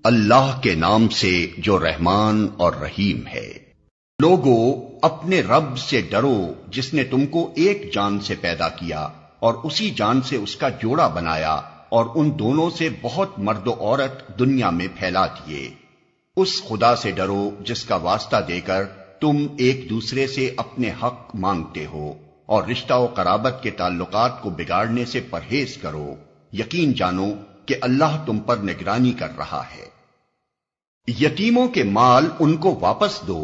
اللہ کے نام سے جو رحمان اور رحیم ہے۔ لوگو اپنے رب سے ڈرو جس نے تم کو ایک جان سے پیدا کیا اور اسی جان سے اس کا جوڑا بنایا اور ان دونوں سے بہت مرد و عورت دنیا میں پھیلا دیے۔ اس خدا سے ڈرو جس کا واسطہ دے کر تم ایک دوسرے سے اپنے حق مانگتے ہو، اور رشتہ و قرابت کے تعلقات کو بگاڑنے سے پرہیز کرو۔ یقین جانو کہ اللہ تم پر نگرانی کر رہا ہے۔ یتیموں کے مال ان کو واپس دو،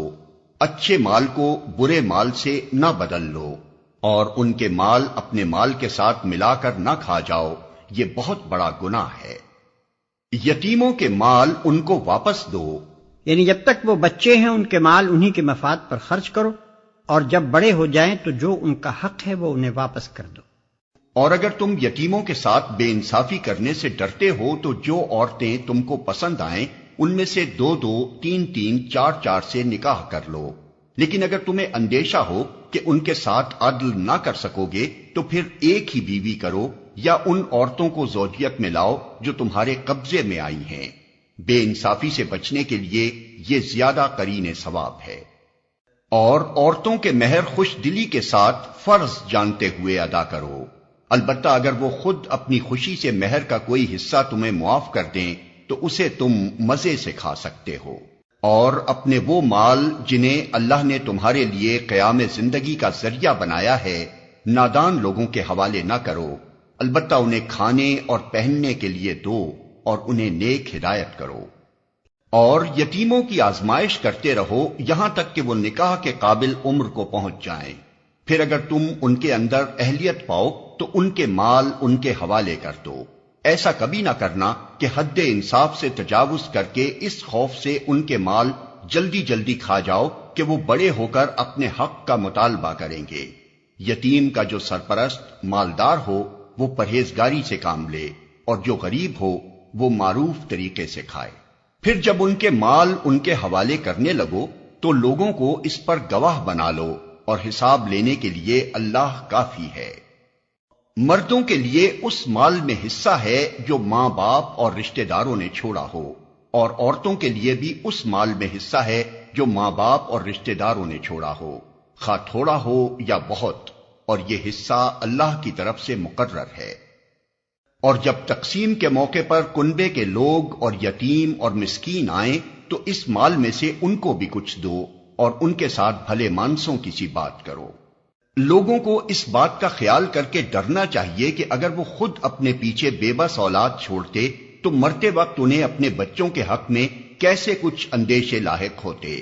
اچھے مال کو برے مال سے نہ بدل لو، اور ان کے مال اپنے مال کے ساتھ ملا کر نہ کھا جاؤ، یہ بہت بڑا گناہ ہے۔ یتیموں کے مال ان کو واپس دو، یعنی جب تک وہ بچے ہیں ان کے مال انہی کے مفاد پر خرچ کرو، اور جب بڑے ہو جائیں تو جو ان کا حق ہے وہ انہیں واپس کر دو۔ اور اگر تم یتیموں کے ساتھ بے انصافی کرنے سے ڈرتے ہو تو جو عورتیں تم کو پسند آئیں ان میں سے 2-2، 3-3، 4-4 سے نکاح کر لو۔ لیکن اگر تمہیں اندیشہ ہو کہ ان کے ساتھ عدل نہ کر سکو گے تو پھر ایک ہی بیوی کرو، یا ان عورتوں کو زوجیت میں لاؤ جو تمہارے قبضے میں آئی ہیں۔ بے انصافی سے بچنے کے لیے یہ زیادہ قرین ثواب ہے۔ اور عورتوں کے مہر خوش دلی کے ساتھ فرض جانتے ہوئے ادا کرو، البتہ اگر وہ خود اپنی خوشی سے مہر کا کوئی حصہ تمہیں معاف کر دیں تو اسے تم مزے سے کھا سکتے ہو۔ اور اپنے وہ مال جنہیں اللہ نے تمہارے لیے قیام زندگی کا ذریعہ بنایا ہے نادان لوگوں کے حوالے نہ کرو، البتہ انہیں کھانے اور پہننے کے لیے دو اور انہیں نیک ہدایت کرو۔ اور یتیموں کی آزمائش کرتے رہو یہاں تک کہ وہ نکاح کے قابل عمر کو پہنچ جائیں، پھر اگر تم ان کے اندر اہلیت پاؤ تو ان کے مال ان کے حوالے کر دو۔ ایسا کبھی نہ کرنا کہ حد انصاف سے تجاوز کر کے اس خوف سے ان کے مال جلدی جلدی کھا جاؤ کہ وہ بڑے ہو کر اپنے حق کا مطالبہ کریں گے۔ یتیم کا جو سرپرست مالدار ہو وہ پرہیزگاری سے کام لے، اور جو غریب ہو وہ معروف طریقے سے کھائے۔ پھر جب ان کے مال ان کے حوالے کرنے لگو تو لوگوں کو اس پر گواہ بنا لو، اور حساب لینے کے لیے اللہ کافی ہے۔ مردوں کے لیے اس مال میں حصہ ہے جو ماں باپ اور رشتہ داروں نے چھوڑا ہو، اور عورتوں کے لیے بھی اس مال میں حصہ ہے جو ماں باپ اور رشتہ داروں نے چھوڑا ہو، خواہ تھوڑا ہو یا بہت، اور یہ حصہ اللہ کی طرف سے مقرر ہے۔ اور جب تقسیم کے موقع پر کنبے کے لوگ اور یتیم اور مسکین آئیں تو اس مال میں سے ان کو بھی کچھ دو، اور ان کے ساتھ بھلے مانسوں کی سی بات کرو۔ لوگوں کو اس بات کا خیال کر کے ڈرنا چاہیے کہ اگر وہ خود اپنے پیچھے بے بس اولاد چھوڑتے تو مرتے وقت انہیں اپنے بچوں کے حق میں کیسے کچھ اندیشے لاحق ہوتے۔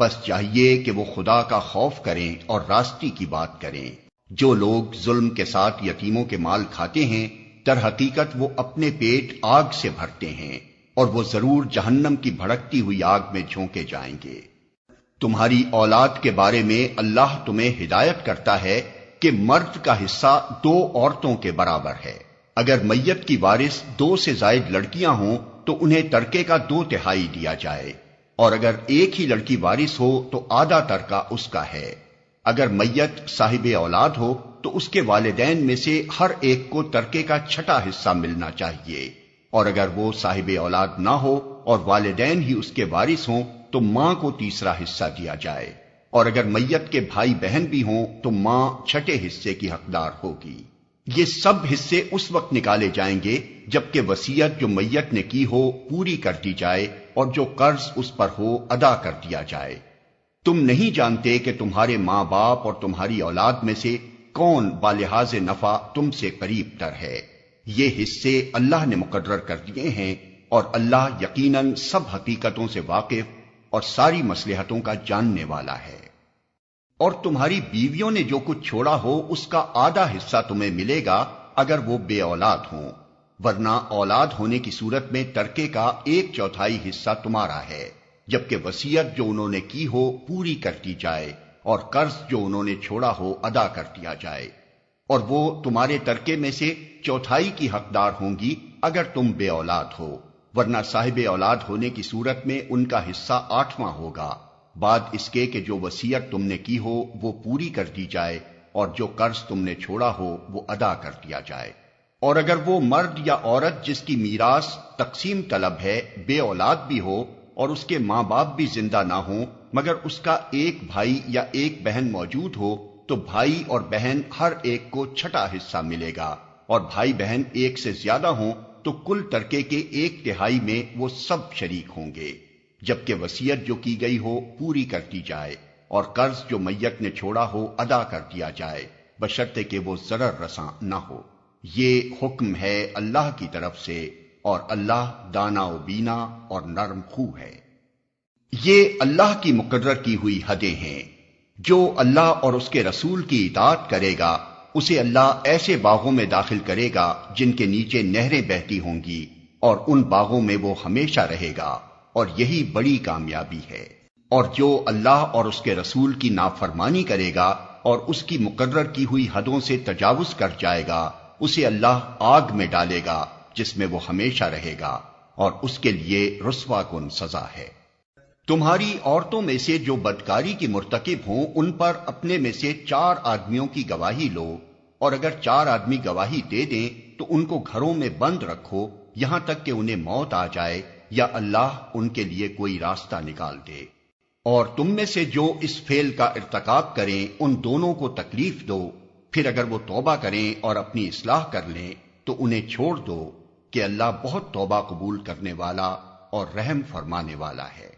بس چاہیے کہ وہ خدا کا خوف کریں اور راستی کی بات کریں۔ جو لوگ ظلم کے ساتھ یتیموں کے مال کھاتے ہیں در حقیقت وہ اپنے پیٹ آگ سے بھرتے ہیں، اور وہ ضرور جہنم کی بھڑکتی ہوئی آگ میں جھونکے جائیں گے۔ تمہاری اولاد کے بارے میں اللہ تمہیں ہدایت کرتا ہے کہ مرد کا حصہ 2 عورتوں کے برابر ہے۔ اگر میت کی وارث 2 سے زائد لڑکیاں ہوں تو انہیں ترکے کا 2/3 دیا جائے، اور اگر ایک ہی لڑکی وارث ہو تو آدھا ترکہ اس کا ہے۔ اگر میت صاحب اولاد ہو تو اس کے والدین میں سے ہر ایک کو ترکے کا 6واں حصہ ملنا چاہیے، اور اگر وہ صاحب اولاد نہ ہو اور والدین ہی اس کے وارث ہوں تو ماں کو 3واں حصہ دیا جائے، اور اگر میت کے بھائی بہن بھی ہوں تو ماں 6 حصے کی حقدار ہوگی۔ یہ سب حصے اس وقت نکالے جائیں گے جبکہ وصیت جو میت نے کی ہو پوری کر دی جائے اور جو قرض اس پر ہو ادا کر دیا جائے۔ تم نہیں جانتے کہ تمہارے ماں باپ اور تمہاری اولاد میں سے کون بالحاظ نفع تم سے قریب تر ہے۔ یہ حصے اللہ نے مقرر کر دیے ہیں، اور اللہ یقیناً سب حقیقتوں سے واقف اور ساری مصلحتوں کا جاننے والا ہے۔ اور تمہاری بیویوں نے جو کچھ چھوڑا ہو اس کا آدھا حصہ تمہیں ملے گا اگر وہ بے اولاد ہوں، ورنہ اولاد ہونے کی صورت میں ترکے کا 1/4 حصہ تمہارا ہے، جبکہ وصیت جو انہوں نے کی ہو پوری کر دی جائے اور قرض جو انہوں نے چھوڑا ہو ادا کر دیا جائے، اور وہ تمہارے ترکے میں سے 1/4 کی حقدار ہوں گی اگر تم بے اولاد ہو، ورنہ صاحب اولاد ہونے کی صورت میں ان کا حصہ 8واں ہوگا، بعد اس کے کہ جو وصیت تم نے کی ہو وہ پوری کر دی جائے اور جو قرض تم نے چھوڑا ہو وہ ادا کر دیا جائے۔ اور اگر وہ مرد یا عورت جس کی میراث تقسیم طلب ہے بے اولاد بھی ہو اور اس کے ماں باپ بھی زندہ نہ ہوں مگر اس کا ایک بھائی یا ایک بہن موجود ہو تو بھائی اور بہن ہر ایک کو چھٹا حصہ ملے گا، اور بھائی بہن ایک سے زیادہ ہوں تو کل ترکے کے 1/3 میں وہ سب شریک ہوں گے، جبکہ وصیت جو کی گئی ہو پوری کر دی جائے اور قرض جو میت نے چھوڑا ہو ادا کر دیا جائے، بشرطے کہ وہ ضرر رساں نہ ہو۔ یہ حکم ہے اللہ کی طرف سے، اور اللہ دانا و بینا اور نرم خو ہے۔ یہ اللہ کی مقرر کی ہوئی حدیں ہیں۔ جو اللہ اور اس کے رسول کی اطاعت کرے گا اسے اللہ ایسے باغوں میں داخل کرے گا جن کے نیچے نہریں بہتی ہوں گی، اور ان باغوں میں وہ ہمیشہ رہے گا، اور یہی بڑی کامیابی ہے۔ اور جو اللہ اور اس کے رسول کی نافرمانی کرے گا اور اس کی مقرر کی ہوئی حدوں سے تجاوز کر جائے گا اسے اللہ آگ میں ڈالے گا جس میں وہ ہمیشہ رہے گا، اور اس کے لیے رسوا کن سزا ہے۔ تمہاری عورتوں میں سے جو بدکاری کی مرتکب ہوں ان پر اپنے میں سے 4 آدمیوں کی گواہی لو، اور اگر 4 آدمی گواہی دے دیں تو ان کو گھروں میں بند رکھو یہاں تک کہ انہیں موت آ جائے یا اللہ ان کے لیے کوئی راستہ نکال دے۔ اور تم میں سے جو اس فعل کا ارتکاب کریں ان دونوں کو تکلیف دو، پھر اگر وہ توبہ کریں اور اپنی اصلاح کر لیں تو انہیں چھوڑ دو کہ اللہ بہت توبہ قبول کرنے والا اور رحم فرمانے والا ہے۔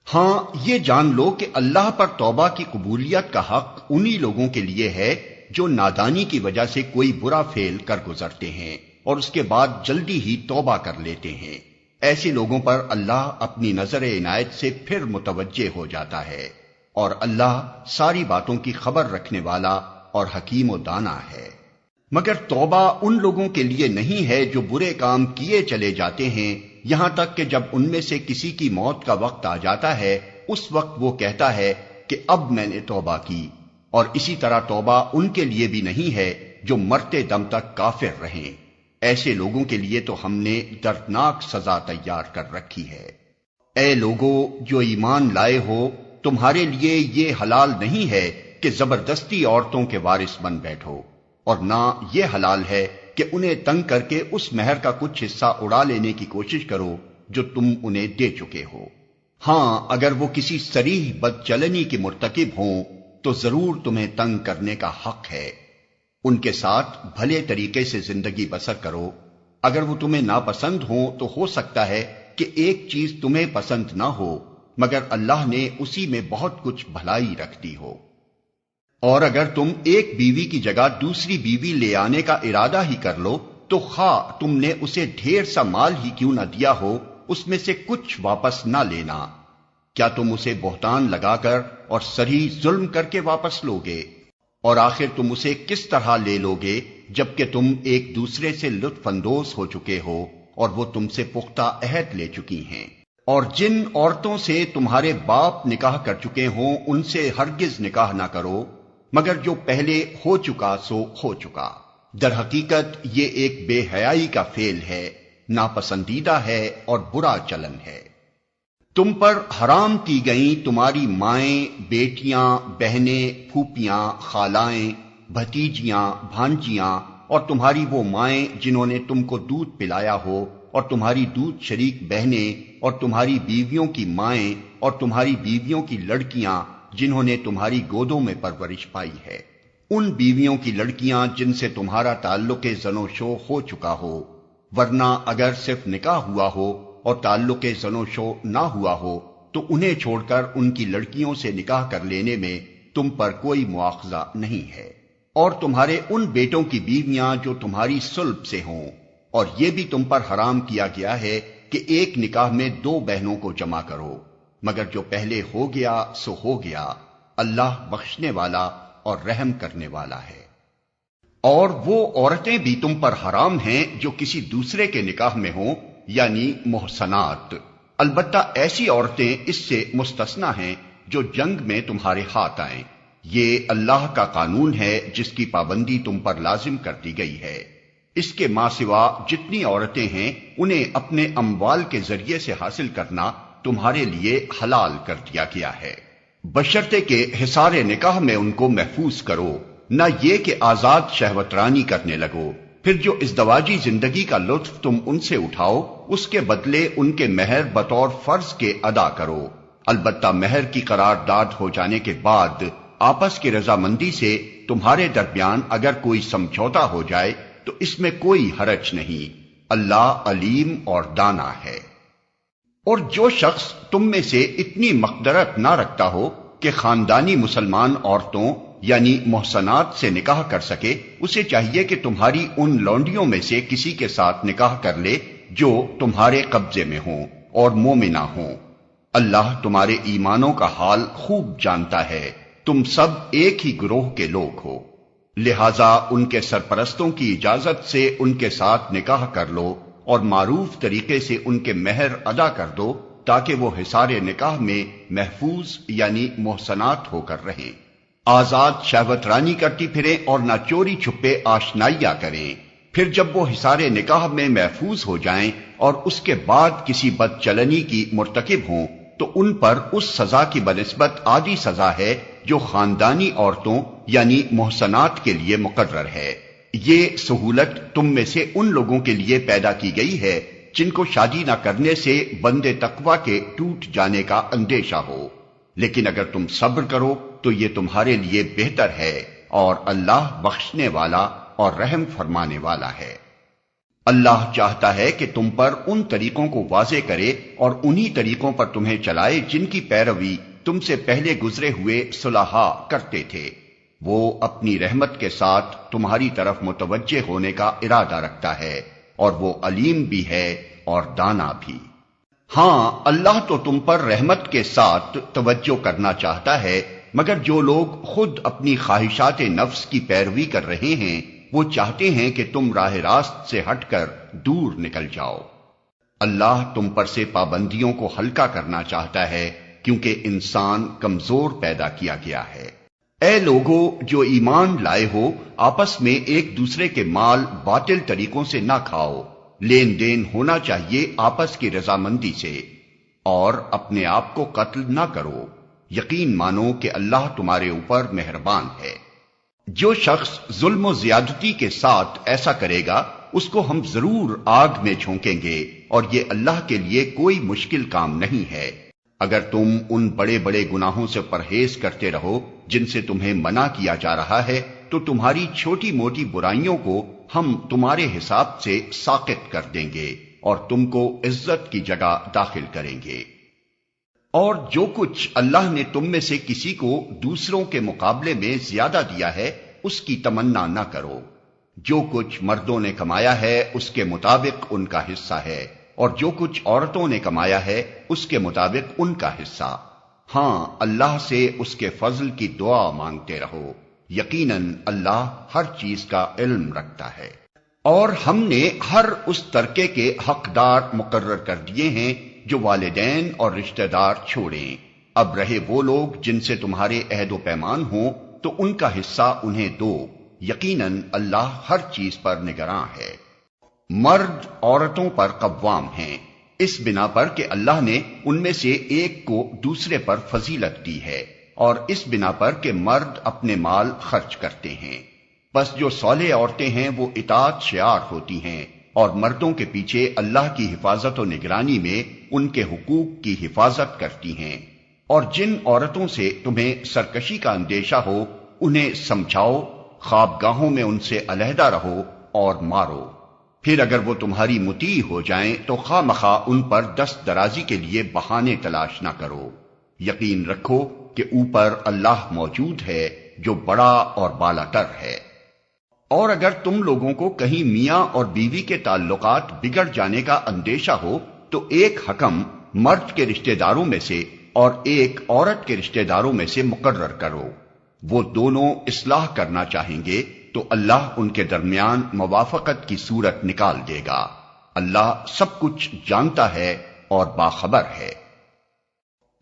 ہاں یہ جان لو کہ اللہ پر توبہ کی قبولیت کا حق انہی لوگوں کے لیے ہے جو نادانی کی وجہ سے کوئی برا فعل کر گزرتے ہیں اور اس کے بعد جلدی ہی توبہ کر لیتے ہیں۔ ایسے لوگوں پر اللہ اپنی نظر عنایت سے پھر متوجہ ہو جاتا ہے، اور اللہ ساری باتوں کی خبر رکھنے والا اور حکیم و دانا ہے۔ مگر توبہ ان لوگوں کے لیے نہیں ہے جو برے کام کیے چلے جاتے ہیں یہاں تک کہ جب ان میں سے کسی کی موت کا وقت آ جاتا ہے اس وقت وہ کہتا ہے کہ اب میں نے توبہ کی، اور اسی طرح توبہ ان کے لیے بھی نہیں ہے جو مرتے دم تک کافر رہیں۔ ایسے لوگوں کے لیے تو ہم نے دردناک سزا تیار کر رکھی ہے۔ اے لوگو جو ایمان لائے ہو، تمہارے لیے یہ حلال نہیں ہے کہ زبردستی عورتوں کے وارث بن بیٹھو، اور نہ یہ حلال ہے کہ انہیں تنگ کر کے اس مہر کا کچھ حصہ اڑا لینے کی کوشش کرو جو تم انہیں دے چکے ہو۔ ہاں اگر وہ کسی صریح بدچلنی کی مرتکب ہوں تو ضرور تمہیں تنگ کرنے کا حق ہے۔ ان کے ساتھ بھلے طریقے سے زندگی بسر کرو۔ اگر وہ تمہیں ناپسند ہوں تو ہو سکتا ہے کہ ایک چیز تمہیں پسند نہ ہو مگر اللہ نے اسی میں بہت کچھ بھلائی رکھ دی ہو۔ اور اگر تم ایک بیوی کی جگہ دوسری بیوی لے آنے کا ارادہ ہی کر لو تو خواہ تم نے اسے ڈھیر سا مال ہی کیوں نہ دیا ہو اس میں سے کچھ واپس نہ لینا۔ کیا تم اسے بہتان لگا کر اور صریح ظلم کر کے واپس لوگے؟ اور آخر تم اسے کس طرح لے لوگے جبکہ تم ایک دوسرے سے لطف اندوز ہو چکے ہو اور وہ تم سے پختہ عہد لے چکی ہیں؟ اور جن عورتوں سے تمہارے باپ نکاح کر چکے ہوں ان سے ہرگز نکاح نہ کرو مگر جو پہلے ہو چکا سو ہو چکا۔ در حقیقت یہ ایک بے حیائی کا فعل ہے، ناپسندیدہ ہے اور برا چلن ہے۔ تم پر حرام کی گئیں تمہاری مائیں، بیٹیاں، بہنیں، پھوپھیاں، خالائیں، بھتیجیاں، بھانجیاں، اور تمہاری وہ مائیں جنہوں نے تم کو دودھ پلایا ہو، اور تمہاری دودھ شریک بہنیں، اور تمہاری بیویوں کی مائیں، اور تمہاری بیویوں کی لڑکیاں جنہوں نے تمہاری گودوں میں پرورش پائی ہے۔ ان بیویوں کی لڑکیاں جن سے تمہارا تعلق زن و شو ہو چکا ہو، ورنہ اگر صرف نکاح ہوا ہو اور تعلق زن و شو نہ ہوا ہو تو انہیں چھوڑ کر ان کی لڑکیوں سے نکاح کر لینے میں تم پر کوئی مواخذہ نہیں ہے۔ اور تمہارے ان بیٹوں کی بیویاں جو تمہاری صلب سے ہوں، اور یہ بھی تم پر حرام کیا گیا ہے کہ ایک نکاح میں 2 بہنوں کو جمع کرو، مگر جو پہلے ہو گیا سو ہو گیا، اللہ بخشنے والا اور رحم کرنے والا ہے۔ اور وہ عورتیں بھی تم پر حرام ہیں جو کسی دوسرے کے نکاح میں ہوں، یعنی محصنات، البتہ ایسی عورتیں اس سے مستثنی ہیں جو جنگ میں تمہارے ہاتھ آئیں۔ یہ اللہ کا قانون ہے جس کی پابندی تم پر لازم کر دی گئی ہے۔ اس کے ماں سوا جتنی عورتیں ہیں انہیں اپنے اموال کے ذریعے سے حاصل کرنا تمہارے لیے حلال کر دیا گیا ہے، بشرطے کہ حصار نکاح میں ان کو محفوظ کرو، نہ یہ کہ آزاد شہوت رانی کرنے لگو، پھر جو ازدواجی زندگی کا لطف تم ان سے اٹھاؤ اس کے بدلے ان کے مہر بطور فرض کے ادا کرو، البتہ مہر کی قرارداد ہو جانے کے بعد آپس کی رضامندی سے تمہارے درمیان اگر کوئی سمجھوتا ہو جائے تو اس میں کوئی حرج نہیں، اللہ علیم اور دانا ہے۔ اور جو شخص تم میں سے اتنی مقدرت نہ رکھتا ہو کہ خاندانی مسلمان عورتوں یعنی محصنات سے نکاح کر سکے، اسے چاہیے کہ تمہاری ان لونڈیوں میں سے کسی کے ساتھ نکاح کر لے جو تمہارے قبضے میں ہوں اور مومنہ ہوں۔ اللہ تمہارے ایمانوں کا حال خوب جانتا ہے، تم سب ایک ہی گروہ کے لوگ ہو، لہذا ان کے سرپرستوں کی اجازت سے ان کے ساتھ نکاح کر لو اور معروف طریقے سے ان کے مہر ادا کر دو تاکہ وہ حصار نکاح میں محفوظ یعنی محصنات ہو کر رہیں، آزاد شہوت رانی کرتی پھریں اور نہ چوری چھپے آشنائیاں کریں۔ پھر جب وہ حصار نکاح میں محفوظ ہو جائیں اور اس کے بعد کسی بدچلنی کی مرتکب ہوں تو ان پر اس سزا کی بنسبت آدھی سزا ہے جو خاندانی عورتوں یعنی محصنات کے لیے مقرر ہے۔ یہ سہولت تم میں سے ان لوگوں کے لیے پیدا کی گئی ہے جن کو شادی نہ کرنے سے بندے تقوی کے ٹوٹ جانے کا اندیشہ ہو، لیکن اگر تم صبر کرو تو یہ تمہارے لیے بہتر ہے، اور اللہ بخشنے والا اور رحم فرمانے والا ہے۔ اللہ چاہتا ہے کہ تم پر ان طریقوں کو واضح کرے اور انہی طریقوں پر تمہیں چلائے جن کی پیروی تم سے پہلے گزرے ہوئے صلحاء کرتے تھے۔ وہ اپنی رحمت کے ساتھ تمہاری طرف متوجہ ہونے کا ارادہ رکھتا ہے، اور وہ علیم بھی ہے اور دانا بھی۔ ہاں، اللہ تو تم پر رحمت کے ساتھ توجہ کرنا چاہتا ہے، مگر جو لوگ خود اپنی خواہشات نفس کی پیروی کر رہے ہیں وہ چاہتے ہیں کہ تم راہ راست سے ہٹ کر دور نکل جاؤ۔ اللہ تم پر سے پابندیوں کو ہلکا کرنا چاہتا ہے کیونکہ انسان کمزور پیدا کیا گیا ہے۔ اے لوگو جو ایمان لائے ہو، آپس میں ایک دوسرے کے مال باطل طریقوں سے نہ کھاؤ، لین دین ہونا چاہیے آپس کی رضامندی سے، اور اپنے آپ کو قتل نہ کرو، یقین مانو کہ اللہ تمہارے اوپر مہربان ہے۔ جو شخص ظلم و زیادتی کے ساتھ ایسا کرے گا اس کو ہم ضرور آگ میں جھونکیں گے، اور یہ اللہ کے لیے کوئی مشکل کام نہیں ہے۔ اگر تم ان بڑے بڑے گناہوں سے پرہیز کرتے رہو جن سے تمہیں منع کیا جا رہا ہے تو تمہاری چھوٹی موٹی برائیوں کو ہم تمہارے حساب سے ساقط کر دیں گے اور تم کو عزت کی جگہ داخل کریں گے۔ اور جو کچھ اللہ نے تم میں سے کسی کو دوسروں کے مقابلے میں زیادہ دیا ہے اس کی تمنا نہ کرو، جو کچھ مردوں نے کمایا ہے اس کے مطابق ان کا حصہ ہے، اور جو کچھ عورتوں نے کمایا ہے اس کے مطابق ان کا حصہ۔ ہاں، اللہ سے اس کے فضل کی دعا مانگتے رہو، یقیناً اللہ ہر چیز کا علم رکھتا ہے۔ اور ہم نے ہر اس ترکے کے حقدار مقرر کر دیے ہیں جو والدین اور رشتہ دار چھوڑیں، اب رہے وہ لوگ جن سے تمہارے عہد و پیمان ہوں تو ان کا حصہ انہیں دو، یقیناً اللہ ہر چیز پر نگراں ہے۔ مرد عورتوں پر قوام ہیں اس بنا پر کہ اللہ نے ان میں سے ایک کو دوسرے پر فضیلت دی ہے، اور اس بنا پر کہ مرد اپنے مال خرچ کرتے ہیں، بس جو صالح عورتیں ہیں وہ اطاعت شعار ہوتی ہیں، اور مردوں کے پیچھے اللہ کی حفاظت و نگرانی میں ان کے حقوق کی حفاظت کرتی ہیں۔ اور جن عورتوں سے تمہیں سرکشی کا اندیشہ ہو انہیں سمجھاؤ، خوابگاہوں میں ان سے علیحدہ رہو اور مارو۔ پھر اگر وہ تمہاری مطیع ہو جائیں تو خواہ مخواہ ان پر دست درازی کے لیے بہانے تلاش نہ کرو، یقین رکھو کہ اوپر اللہ موجود ہے جو بڑا اور بالا تر ہے۔ اور اگر تم لوگوں کو کہیں میاں اور بیوی کے تعلقات بگڑ جانے کا اندیشہ ہو تو ایک حکم مرد کے رشتہ داروں میں سے اور ایک عورت کے رشتہ داروں میں سے مقرر کرو، وہ دونوں اصلاح کرنا چاہیں گے تو اللہ ان کے درمیان موافقت کی صورت نکال دے گا، اللہ سب کچھ جانتا ہے اور باخبر ہے۔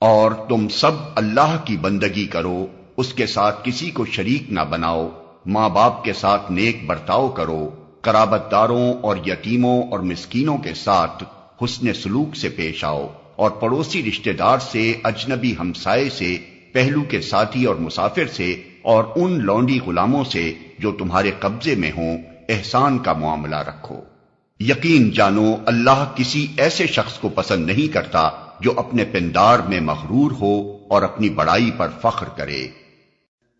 اور تم سب اللہ کی بندگی کرو، اس کے ساتھ کسی کو شریک نہ بناؤ، ماں باپ کے ساتھ نیک برتاؤ کرو، قرابت داروں اور یتیموں اور مسکینوں کے ساتھ حسن سلوک سے پیش آؤ، اور پڑوسی رشتہ دار سے، اجنبی ہمسائے سے، پہلو کے ساتھی اور مسافر سے، اور ان لونڈی غلاموں سے جو تمہارے قبضے میں ہوں احسان کا معاملہ رکھو۔ یقین جانو اللہ کسی ایسے شخص کو پسند نہیں کرتا جو اپنے پندار میں مغرور ہو اور اپنی بڑائی پر فخر کرے،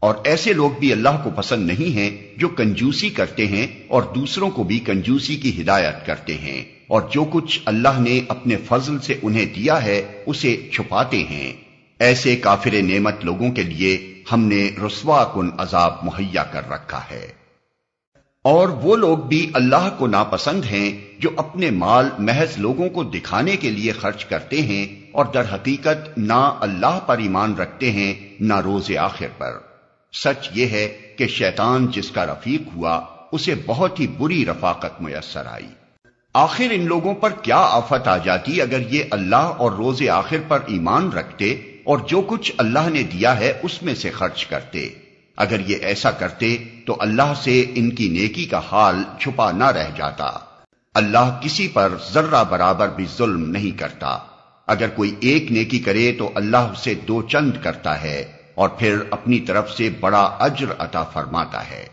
اور ایسے لوگ بھی اللہ کو پسند نہیں ہیں جو کنجوسی کرتے ہیں اور دوسروں کو بھی کنجوسی کی ہدایت کرتے ہیں، اور جو کچھ اللہ نے اپنے فضل سے انہیں دیا ہے اسے چھپاتے ہیں۔ ایسے کافر نعمت لوگوں کے لیے ہم نے رسوا کن عذاب مہیا کر رکھا ہے۔ اور وہ لوگ بھی اللہ کو ناپسند ہیں جو اپنے مال محض لوگوں کو دکھانے کے لیے خرچ کرتے ہیں اور در حقیقت نہ اللہ پر ایمان رکھتے ہیں نہ روز آخر پر۔ سچ یہ ہے کہ شیطان جس کا رفیق ہوا اسے بہت ہی بری رفاقت میسر آئی۔ آخر ان لوگوں پر کیا آفت آ جاتی اگر یہ اللہ اور روز آخر پر ایمان رکھتے اور جو کچھ اللہ نے دیا ہے اس میں سے خرچ کرتے۔ اگر یہ ایسا کرتے تو اللہ سے ان کی نیکی کا حال چھپا نہ رہ جاتا۔ اللہ کسی پر ذرہ برابر بھی ظلم نہیں کرتا۔ اگر کوئی ایک نیکی کرے تو اللہ اسے 2 چند کرتا ہے اور پھر اپنی طرف سے بڑا اجر عطا فرماتا ہے۔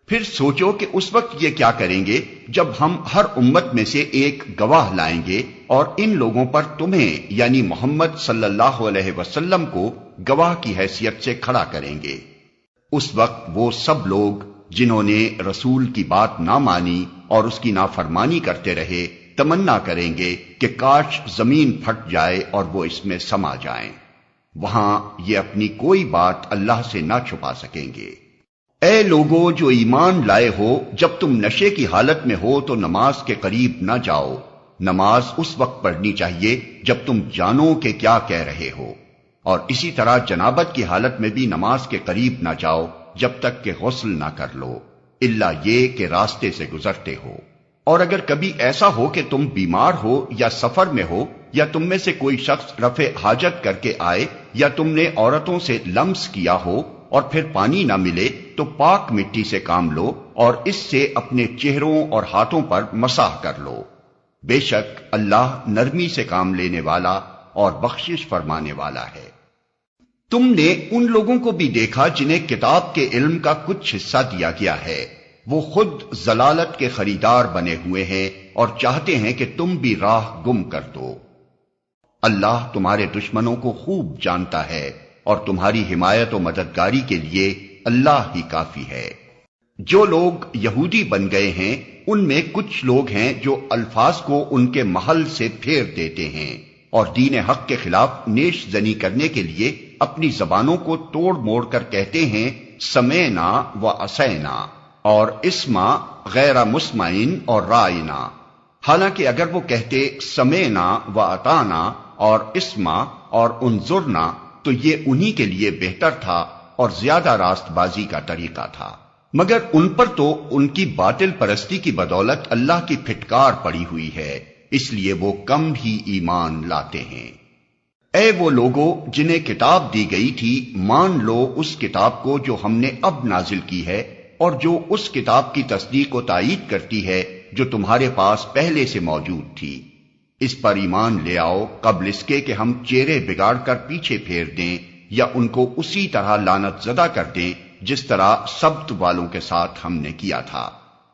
پھر سوچو کہ اس وقت یہ کیا کریں گے جب ہم ہر امت میں سے ایک گواہ لائیں گے اور ان لوگوں پر تمہیں یعنی محمد صلی اللہ علیہ وسلم کو گواہ کی حیثیت سے کھڑا کریں گے۔ اس وقت وہ سب لوگ جنہوں نے رسول کی بات نہ مانی اور اس کی نافرمانی کرتے رہے تمنا کریں گے کہ کاش زمین پھٹ جائے اور وہ اس میں سما جائیں۔ وہاں یہ اپنی کوئی بات اللہ سے نہ چھپا سکیں گے۔ اے لوگو جو ایمان لائے ہو، جب تم نشے کی حالت میں ہو تو نماز کے قریب نہ جاؤ۔ نماز اس وقت پڑھنی چاہیے جب تم جانو کہ کیا کہہ رہے ہو، اور اسی طرح جنابت کی حالت میں بھی نماز کے قریب نہ جاؤ جب تک کہ غسل نہ کر لو، الا یہ کہ راستے سے گزرتے ہو۔ اور اگر کبھی ایسا ہو کہ تم بیمار ہو یا سفر میں ہو یا تم میں سے کوئی شخص رفع حاجت کر کے آئے یا تم نے عورتوں سے لمس کیا ہو اور پھر پانی نہ ملے تو پاک مٹی سے کام لو اور اس سے اپنے چہروں اور ہاتھوں پر مسح کر لو۔ بے شک اللہ نرمی سے کام لینے والا اور بخشش فرمانے والا ہے۔ تم نے ان لوگوں کو بھی دیکھا جنہیں کتاب کے علم کا کچھ حصہ دیا گیا ہے، وہ خود ضلالت کے خریدار بنے ہوئے ہیں اور چاہتے ہیں کہ تم بھی راہ گم کر دو۔ اللہ تمہارے دشمنوں کو خوب جانتا ہے اور تمہاری حمایت و مددگاری کے لیے اللہ ہی کافی ہے۔ جو لوگ یہودی بن گئے ہیں ان میں کچھ لوگ ہیں جو الفاظ کو ان کے محل سے پھیر دیتے ہیں اور دین حق کے خلاف نیش زنی کرنے کے لیے اپنی زبانوں کو توڑ موڑ کر کہتے ہیں سمعنا و عصینا اور اسما غیر مسمعین اور رائنا، حالانکہ اگر وہ کہتے سمعنا و اطعنا اور اسما اور انظرنا تو یہ انہی کے لیے بہتر تھا اور زیادہ راست بازی کا طریقہ تھا، مگر ان پر تو ان کی باطل پرستی کی بدولت اللہ کی پھٹکار پڑی ہوئی ہے، اس لیے وہ کم ہی ایمان لاتے ہیں۔ اے وہ لوگو جنہیں کتاب دی گئی تھی، مان لو اس کتاب کو جو ہم نے اب نازل کی ہے اور جو اس کتاب کی تصدیق و تائید کرتی ہے جو تمہارے پاس پہلے سے موجود تھی۔ اس پر ایمان لے آؤ قبل اس کے کہ ہم چہرے بگاڑ کر پیچھے پھیر دیں یا ان کو اسی طرح لعنت زدہ کر دیں جس طرح سبت والوں کے ساتھ ہم نے کیا تھا،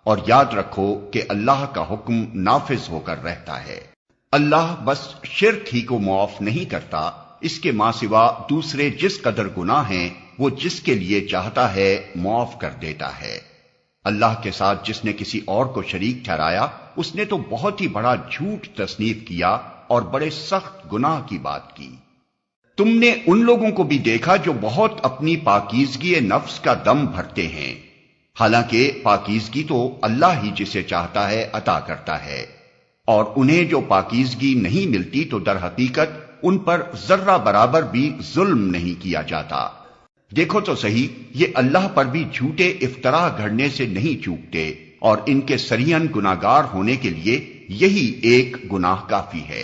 اور یاد رکھو کہ اللہ کا حکم نافذ ہو کر رہتا ہے۔ اللہ بس شرک ہی کو معاف نہیں کرتا، اس کے ماں سوا دوسرے جس قدر گناہ ہیں وہ جس کے لیے چاہتا ہے معاف کر دیتا ہے۔ اللہ کے ساتھ جس نے کسی اور کو شریک ٹھہرایا اس نے تو بہت ہی بڑا جھوٹ تصنیف کیا اور بڑے سخت گناہ کی بات کی۔ تم نے ان لوگوں کو بھی دیکھا جو بہت اپنی پاکیزگی نفس کا دم بھرتے ہیں، حالانکہ پاکیزگی تو اللہ ہی جسے چاہتا ہے عطا کرتا ہے، اور انہیں جو پاکیزگی نہیں ملتی تو در حقیقت ان پر ذرہ برابر بھی ظلم نہیں کیا جاتا۔ دیکھو تو صحیح، یہ اللہ پر بھی جھوٹے افطرا گھڑنے سے نہیں چوکتے، اور ان کے سریعاً گناہگار ہونے کے لیے یہی ایک گناہ کافی ہے۔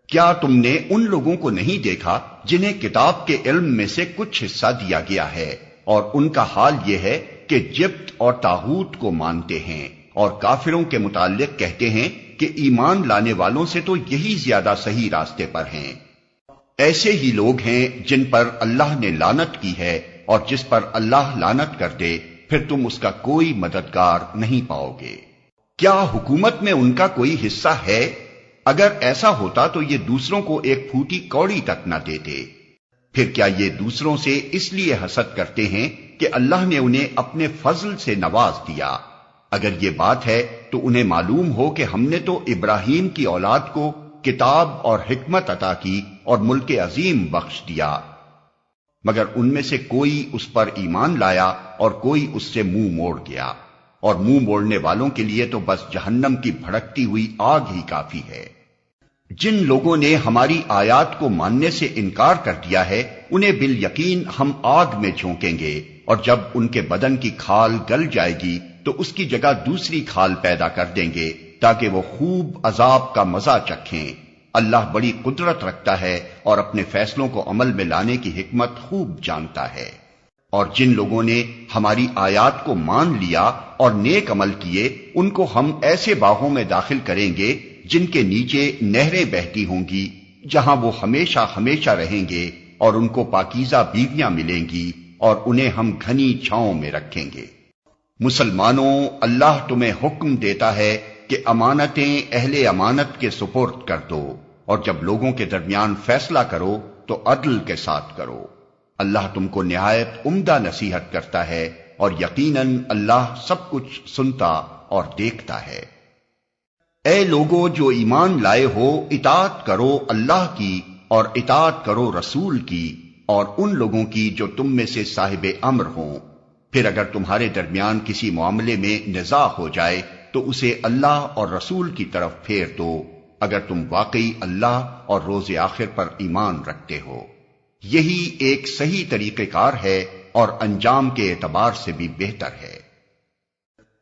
کیا تم نے ان لوگوں کو نہیں دیکھا جنہیں کتاب کے علم میں سے کچھ حصہ دیا گیا ہے، اور ان کا حال یہ ہے کہ جبت اور طاغوت کو مانتے ہیں، اور کافروں کے متعلق کہتے ہیں کہ ایمان لانے والوں سے تو یہی زیادہ صحیح راستے پر ہیں۔ ایسے ہی لوگ ہیں جن پر اللہ نے لعنت کی ہے، اور جس پر اللہ لعنت کر دے پھر تم اس کا کوئی مددگار نہیں پاؤ گے۔ کیا حکومت میں ان کا کوئی حصہ ہے؟ اگر ایسا ہوتا تو یہ دوسروں کو ایک پھوٹی کوڑی تک نہ دیتے۔ پھر کیا یہ دوسروں سے اس لیے حسد کرتے ہیں کہ اللہ نے انہیں اپنے فضل سے نواز دیا؟ اگر یہ بات ہے تو انہیں معلوم ہو کہ ہم نے تو ابراہیم کی اولاد کو کتاب اور حکمت عطا کی اور ملک عظیم بخش دیا، مگر ان میں سے کوئی اس پر ایمان لایا اور کوئی اس سے منہ موڑ گیا، اور منہ موڑنے والوں کے لیے تو بس جہنم کی بھڑکتی ہوئی آگ ہی کافی ہے۔ جن لوگوں نے ہماری آیات کو ماننے سے انکار کر دیا ہے انہیں بالیقین ہم آگ میں جھونکیں گے، اور جب ان کے بدن کی کھال گل جائے گی تو اس کی جگہ دوسری کھال پیدا کر دیں گے تاکہ وہ خوب عذاب کا مزہ چکھیں۔ اللہ بڑی قدرت رکھتا ہے اور اپنے فیصلوں کو عمل میں لانے کی حکمت خوب جانتا ہے۔ اور جن لوگوں نے ہماری آیات کو مان لیا اور نیک عمل کیے ان کو ہم ایسے باغوں میں داخل کریں گے جن کے نیچے نہریں بہتی ہوں گی، جہاں وہ ہمیشہ ہمیشہ رہیں گے، اور ان کو پاکیزہ بیویاں ملیں گی اور انہیں ہم گھنی چھاؤں میں رکھیں گے۔ مسلمانوں، اللہ تمہیں حکم دیتا ہے کہ امانتیں اہل امانت کے سپرد کر دو، اور جب لوگوں کے درمیان فیصلہ کرو تو عدل کے ساتھ کرو۔ اللہ تم کو نہایت عمدہ نصیحت کرتا ہے، اور یقیناً اللہ سب کچھ سنتا اور دیکھتا ہے۔ اے لوگو جو ایمان لائے ہو، اطاعت کرو اللہ کی اور اطاعت کرو رسول کی اور ان لوگوں کی جو تم میں سے صاحب امر ہوں۔ پھر اگر تمہارے درمیان کسی معاملے میں نزاع ہو جائے تو اسے اللہ اور رسول کی طرف پھیر دو، اگر تم واقعی اللہ اور روز آخر پر ایمان رکھتے ہو۔ یہی ایک صحیح طریقہ کار ہے اور انجام کے اعتبار سے بھی بہتر ہے۔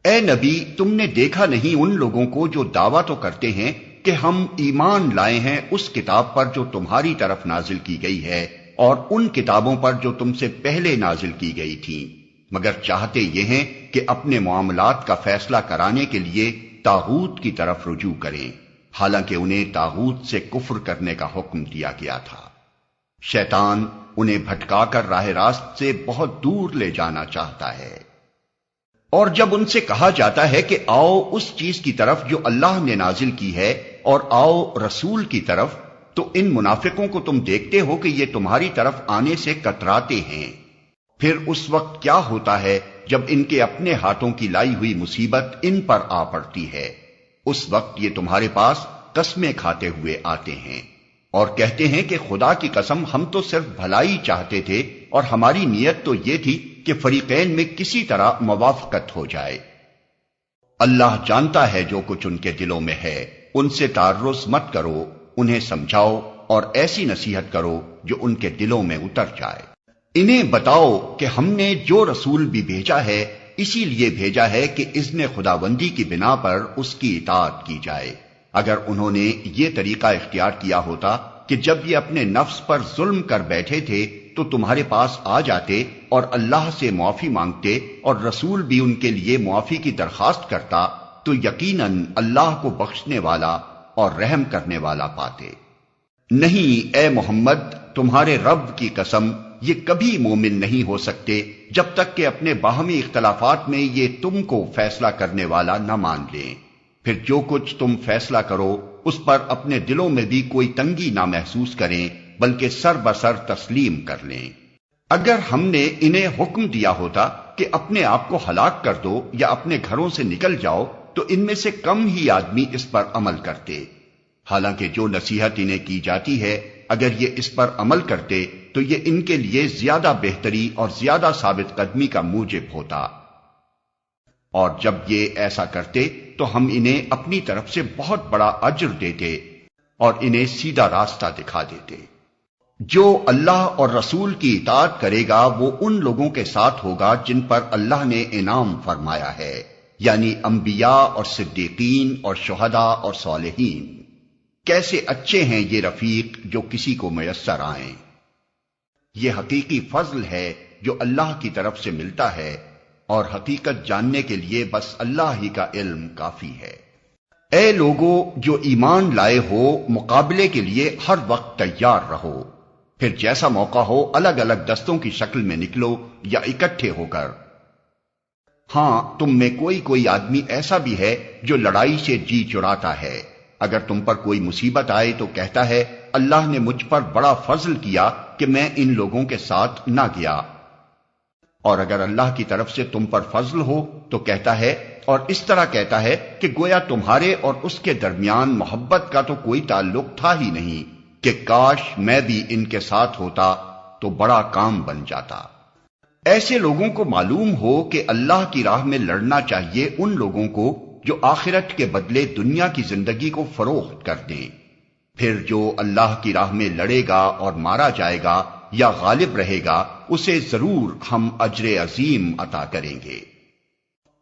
اے نبی، تم نے دیکھا نہیں ان لوگوں کو جو دعویٰ تو کرتے ہیں کہ ہم ایمان لائے ہیں اس کتاب پر جو تمہاری طرف نازل کی گئی ہے اور ان کتابوں پر جو تم سے پہلے نازل کی گئی تھیں، مگر چاہتے یہ ہیں کہ اپنے معاملات کا فیصلہ کرانے کے لیے طاغوت کی طرف رجوع کریں، حالانکہ انہیں طاغوت سے کفر کرنے کا حکم دیا گیا تھا۔ شیطان انہیں بھٹکا کر راہ راست سے بہت دور لے جانا چاہتا ہے۔ اور جب ان سے کہا جاتا ہے کہ آؤ اس چیز کی طرف جو اللہ نے نازل کی ہے اور آؤ رسول کی طرف، تو ان منافقوں کو تم دیکھتے ہو کہ یہ تمہاری طرف آنے سے کتراتے ہیں۔ پھر اس وقت کیا ہوتا ہے جب ان کے اپنے ہاتھوں کی لائی ہوئی مصیبت ان پر آ پڑتی ہے؟ اس وقت یہ تمہارے پاس قسمیں کھاتے ہوئے آتے ہیں اور کہتے ہیں کہ خدا کی قسم ہم تو صرف بھلائی چاہتے تھے اور ہماری نیت تو یہ تھی کہ فریقین میں کسی طرح موافقت ہو جائے۔ اللہ جانتا ہے جو کچھ ان کے دلوں میں ہے، ان سے تعرض مت کرو، انہیں سمجھاؤ اور ایسی نصیحت کرو جو ان کے دلوں میں اتر جائے۔ انہیں بتاؤ کہ ہم نے جو رسول بھی بھیجا ہے اسی لیے بھیجا ہے کہ اذن خداوندی کی بنا پر اس کی اطاعت کی جائے۔ اگر انہوں نے یہ طریقہ اختیار کیا ہوتا کہ جب یہ اپنے نفس پر ظلم کر بیٹھے تھے تو تمہارے پاس آ جاتے اور اللہ سے معافی مانگتے اور رسول بھی ان کے لیے معافی کی درخواست کرتا، تو یقیناً اللہ کو بخشنے والا اور رحم کرنے والا پاتے۔ نہیں اے محمد، تمہارے رب کی قسم، یہ کبھی مومن نہیں ہو سکتے جب تک کہ اپنے باہمی اختلافات میں یہ تم کو فیصلہ کرنے والا نہ مان لیں۔ پھر جو کچھ تم فیصلہ کرو اس پر اپنے دلوں میں بھی کوئی تنگی نہ محسوس کریں، بلکہ سر بسر تسلیم کر لیں۔ اگر ہم نے انہیں حکم دیا ہوتا کہ اپنے آپ کو ہلاک کر دو یا اپنے گھروں سے نکل جاؤ تو ان میں سے کم ہی آدمی اس پر عمل کرتے، حالانکہ جو نصیحت انہیں کی جاتی ہے اگر یہ اس پر عمل کرتے تو یہ ان کے لیے زیادہ بہتری اور زیادہ ثابت قدمی کا موجب ہوتا، اور جب یہ ایسا کرتے تو ہم انہیں اپنی طرف سے بہت بڑا اجر دیتے اور انہیں سیدھا راستہ دکھا دیتے۔ جو اللہ اور رسول کی اطاعت کرے گا وہ ان لوگوں کے ساتھ ہوگا جن پر اللہ نے انعام فرمایا ہے، یعنی انبیاء اور صدیقین اور شہداء اور صالحین۔ کیسے اچھے ہیں یہ رفیق جو کسی کو میسر آئیں۔ یہ حقیقی فضل ہے جو اللہ کی طرف سے ملتا ہے، اور حقیقت جاننے کے لیے بس اللہ ہی کا علم کافی ہے۔ اے لوگو جو ایمان لائے ہو، مقابلے کے لیے ہر وقت تیار رہو، پھر جیسا موقع ہو الگ الگ دستوں کی شکل میں نکلو یا اکٹھے ہو کر، ہاں، تم میں کوئی آدمی ایسا بھی ہے جو لڑائی سے جی چراتا ہے۔ اگر تم پر کوئی مصیبت آئے تو کہتا ہے اللہ نے مجھ پر بڑا فضل کیا کہ میں ان لوگوں کے ساتھ نہ گیا، اور اگر اللہ کی طرف سے تم پر فضل ہو تو کہتا ہے، اور اس طرح کہتا ہے کہ گویا تمہارے اور اس کے درمیان محبت کا تو کوئی تعلق تھا ہی نہیں، کہ کاش میں بھی ان کے ساتھ ہوتا تو بڑا کام بن جاتا۔ ایسے لوگوں کو معلوم ہو کہ اللہ کی راہ میں لڑنا چاہیے ان لوگوں کو جو آخرت کے بدلے دنیا کی زندگی کو فروخت کر دیں، پھر جو اللہ کی راہ میں لڑے گا اور مارا جائے گا یا غالب رہے گا اسے ضرور ہم اجر عظیم عطا کریں گے۔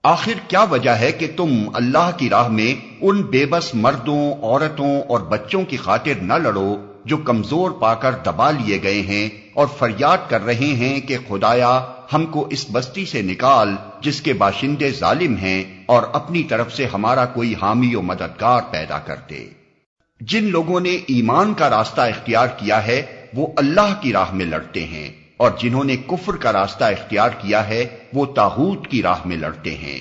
آخر کیا وجہ ہے کہ تم اللہ کی راہ میں ان بے بس مردوں، عورتوں اور بچوں کی خاطر نہ لڑو جو کمزور پا کر دبا لیے گئے ہیں اور فریاد کر رہے ہیں کہ خدایا ہم کو اس بستی سے نکال جس کے باشندے ظالم ہیں، اور اپنی طرف سے ہمارا کوئی حامی و مددگار پیدا کر دے۔ جن لوگوں نے ایمان کا راستہ اختیار کیا ہے وہ اللہ کی راہ میں لڑتے ہیں، اور جنہوں نے کفر کا راستہ اختیار کیا ہے وہ طاغوت کی راہ میں لڑتے ہیں۔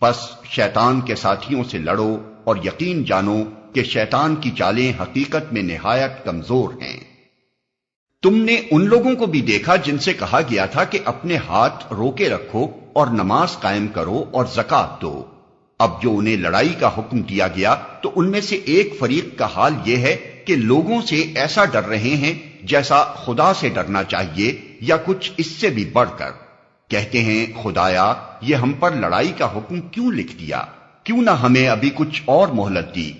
پس شیطان کے ساتھیوں سے لڑو اور یقین جانو کہ شیطان کی چالیں حقیقت میں نہایت کمزور ہیں۔ تم نے ان لوگوں کو بھی دیکھا جن سے کہا گیا تھا کہ اپنے ہاتھ روکے رکھو اور نماز قائم کرو اور زکوٰۃ دو۔ اب جو انہیں لڑائی کا حکم دیا گیا تو ان میں سے ایک فریق کا حال یہ ہے کہ لوگوں سے ایسا ڈر رہے ہیں جیسا خدا سے ڈرنا چاہیے یا کچھ اس سے بھی بڑھ کر۔ کہتے ہیں خدایا یہ ہم پر لڑائی کا حکم کیوں لکھ دیا، کیوں نہ ہمیں ابھی کچھ اور مہلت دی۔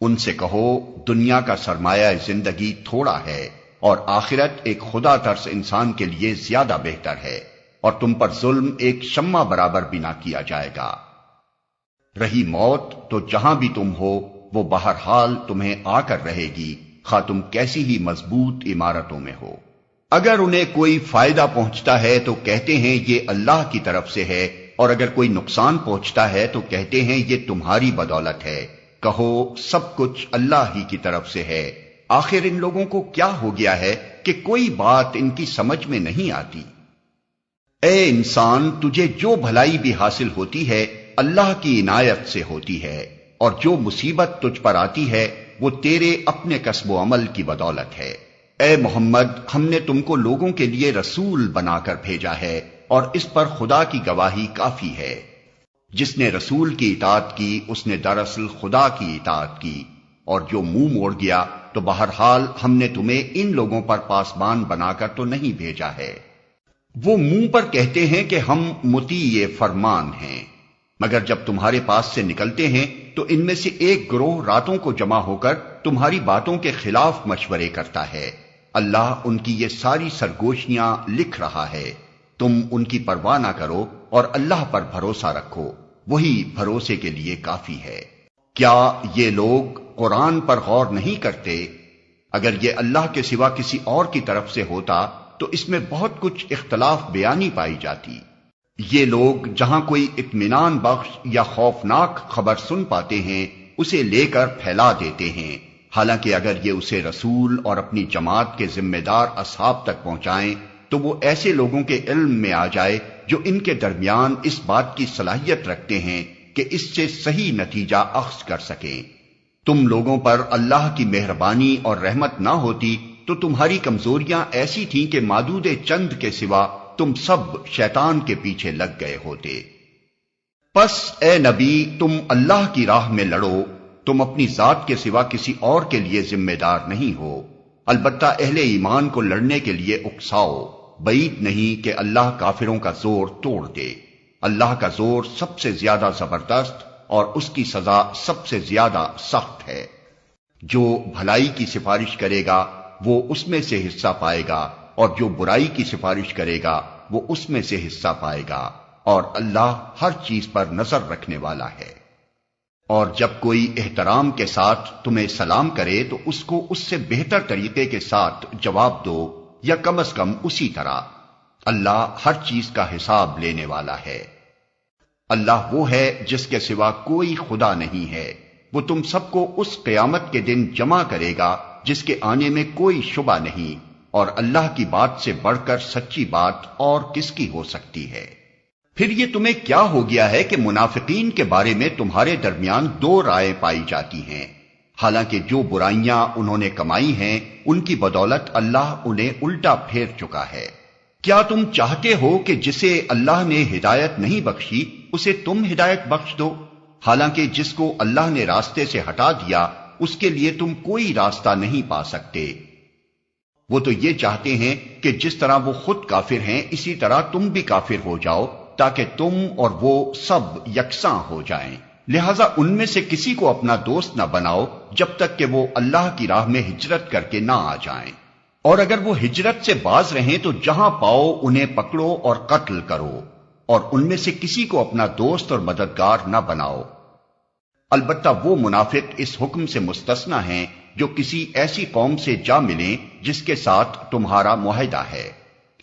ان سے کہو دنیا کا سرمایہ زندگی تھوڑا ہے اور آخرت ایک خدا ترس انسان کے لیے زیادہ بہتر ہے، اور تم پر ظلم ایک شمع برابر بھی نہ کیا جائے گا۔ رہی موت تو جہاں بھی تم ہو وہ بہرحال تمہیں آ کر رہے گی، خواہ تم کیسی ہی مضبوط عمارتوں میں ہو۔ اگر انہیں کوئی فائدہ پہنچتا ہے تو کہتے ہیں یہ اللہ کی طرف سے ہے، اور اگر کوئی نقصان پہنچتا ہے تو کہتے ہیں یہ تمہاری بدولت ہے۔ کہو سب کچھ اللہ ہی کی طرف سے ہے۔ آخر ان لوگوں کو کیا ہو گیا ہے کہ کوئی بات ان کی سمجھ میں نہیں آتی۔ اے انسان، تجھے جو بھلائی بھی حاصل ہوتی ہے اللہ کی عنایت سے ہوتی ہے، اور جو مصیبت تجھ پر آتی ہے وہ تیرے اپنے کسب و عمل کی بدولت ہے۔ اے محمد، ہم نے تم کو لوگوں کے لیے رسول بنا کر بھیجا ہے، اور اس پر خدا کی گواہی کافی ہے۔ جس نے رسول کی اطاعت کی اس نے دراصل خدا کی اطاعت کی، اور جو منہ موڑ گیا تو بہرحال ہم نے تمہیں ان لوگوں پر پاسبان بنا کر تو نہیں بھیجا ہے۔ وہ منہ پر کہتے ہیں کہ ہم مطیع فرمان ہیں، مگر جب تمہارے پاس سے نکلتے ہیں تو ان میں سے ایک گروہ راتوں کو جمع ہو کر تمہاری باتوں کے خلاف مشورے کرتا ہے۔ اللہ ان کی یہ ساری سرگوشیاں لکھ رہا ہے۔ تم ان کی پرواہ نہ کرو اور اللہ پر بھروسہ رکھو، وہی بھروسے کے لیے کافی ہے۔ کیا یہ لوگ قرآن پر غور نہیں کرتے؟ اگر یہ اللہ کے سوا کسی اور کی طرف سے ہوتا تو اس میں بہت کچھ اختلاف بیانی پائی جاتی۔ یہ لوگ جہاں کوئی اطمینان بخش یا خوفناک خبر سن پاتے ہیں اسے لے کر پھیلا دیتے ہیں، حالانکہ اگر یہ اسے رسول اور اپنی جماعت کے ذمہ دار اصحاب تک پہنچائیں تو وہ ایسے لوگوں کے علم میں آ جائے جو ان کے درمیان اس بات کی صلاحیت رکھتے ہیں کہ اس سے صحیح نتیجہ اخذ کر سکیں۔ تم لوگوں پر اللہ کی مہربانی اور رحمت نہ ہوتی تو تمہاری کمزوریاں ایسی تھیں کہ معدود چند کے سوا تم سب شیطان کے پیچھے لگ گئے ہوتے۔ پس اے نبی تم اللہ کی راہ میں لڑو، تم اپنی ذات کے سوا کسی اور کے لیے ذمہ دار نہیں ہو، البتہ اہل ایمان کو لڑنے کے لیے اکساؤ، بعید نہیں کہ اللہ کافروں کا زور توڑ دے۔ اللہ کا زور سب سے زیادہ زبردست اور اس کی سزا سب سے زیادہ سخت ہے۔ جو بھلائی کی سفارش کرے گا وہ اس میں سے حصہ پائے گا، اور جو برائی کی سفارش کرے گا وہ اس میں سے حصہ پائے گا، اور اللہ ہر چیز پر نظر رکھنے والا ہے۔ اور جب کوئی احترام کے ساتھ تمہیں سلام کرے تو اس کو اس سے بہتر طریقے کے ساتھ جواب دو، یا کم از کم اسی طرح۔ اللہ ہر چیز کا حساب لینے والا ہے۔ اللہ وہ ہے جس کے سوا کوئی خدا نہیں ہے، وہ تم سب کو اس قیامت کے دن جمع کرے گا جس کے آنے میں کوئی شبہ نہیں، اور اللہ کی بات سے بڑھ کر سچی بات اور کس کی ہو سکتی ہے۔ پھر یہ تمہیں کیا ہو گیا ہے کہ منافقین کے بارے میں تمہارے درمیان دو رائے پائی جاتی ہیں، حالانکہ جو برائیاں انہوں نے کمائی ہیں ان کی بدولت اللہ انہیں الٹا پھیر چکا ہے۔ کیا تم چاہتے ہو کہ جسے اللہ نے ہدایت نہیں بخشی اسے تم ہدایت بخش دو، حالانکہ جس کو اللہ نے راستے سے ہٹا دیا اس کے لیے تم کوئی راستہ نہیں پا سکتے۔ وہ تو یہ چاہتے ہیں کہ جس طرح وہ خود کافر ہیں اسی طرح تم بھی کافر ہو جاؤ تاکہ تم اور وہ سب یکساں ہو جائیں، لہذا ان میں سے کسی کو اپنا دوست نہ بناؤ جب تک کہ وہ اللہ کی راہ میں ہجرت کر کے نہ آ جائیں، اور اگر وہ ہجرت سے باز رہیں تو جہاں پاؤ انہیں پکڑو اور قتل کرو، اور ان میں سے کسی کو اپنا دوست اور مددگار نہ بناؤ۔ البتہ وہ منافق اس حکم سے مستثنی ہیں جو کسی ایسی قوم سے جا ملیں جس کے ساتھ تمہارا معاہدہ ہے،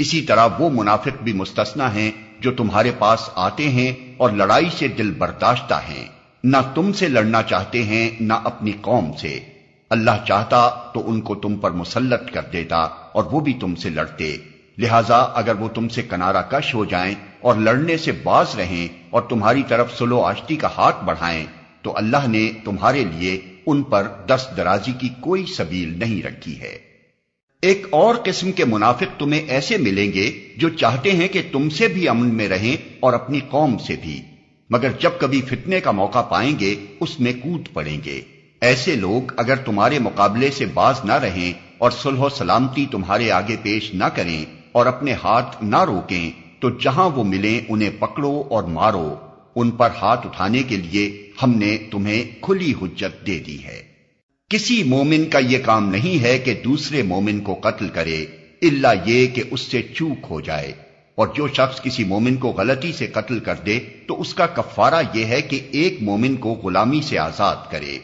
اسی طرح وہ منافق بھی مستثنی ہیں جو تمہارے پاس آتے ہیں اور لڑائی سے دل برداشتہ ہیں، نہ تم سے لڑنا چاہتے ہیں نہ اپنی قوم سے۔ اللہ چاہتا تو ان کو تم پر مسلط کر دیتا اور وہ بھی تم سے لڑتے، لہذا اگر وہ تم سے کنارہ کش ہو جائیں اور لڑنے سے باز رہیں اور تمہاری طرف صلح و آشتی کا ہاتھ بڑھائیں تو اللہ نے تمہارے لیے ان پر دست درازی کی کوئی سبیل نہیں رکھی ہے۔ ایک اور قسم کے منافق تمہیں ایسے ملیں گے جو چاہتے ہیں کہ تم سے بھی امن میں رہیں اور اپنی قوم سے بھی، مگر جب کبھی فتنے کا موقع پائیں گے اس میں کود پڑیں گے۔ ایسے لوگ اگر تمہارے مقابلے سے باز نہ رہیں اور صلح و سلامتی تمہارے آگے پیش نہ کریں اور اپنے ہاتھ نہ روکیں تو جہاں وہ ملیں انہیں پکڑو اور مارو، ان پر ہاتھ اٹھانے کے لیے ہم نے تمہیں کھلی حجت دے دی ہے۔ کسی مومن کا یہ کام نہیں ہے کہ دوسرے مومن کو قتل کرے الا یہ کہ اس سے چوک ہو جائے، اور جو شخص کسی مومن کو غلطی سے قتل کر دے تو اس کا کفارہ یہ ہے کہ ایک مومن کو غلامی سے آزاد کرے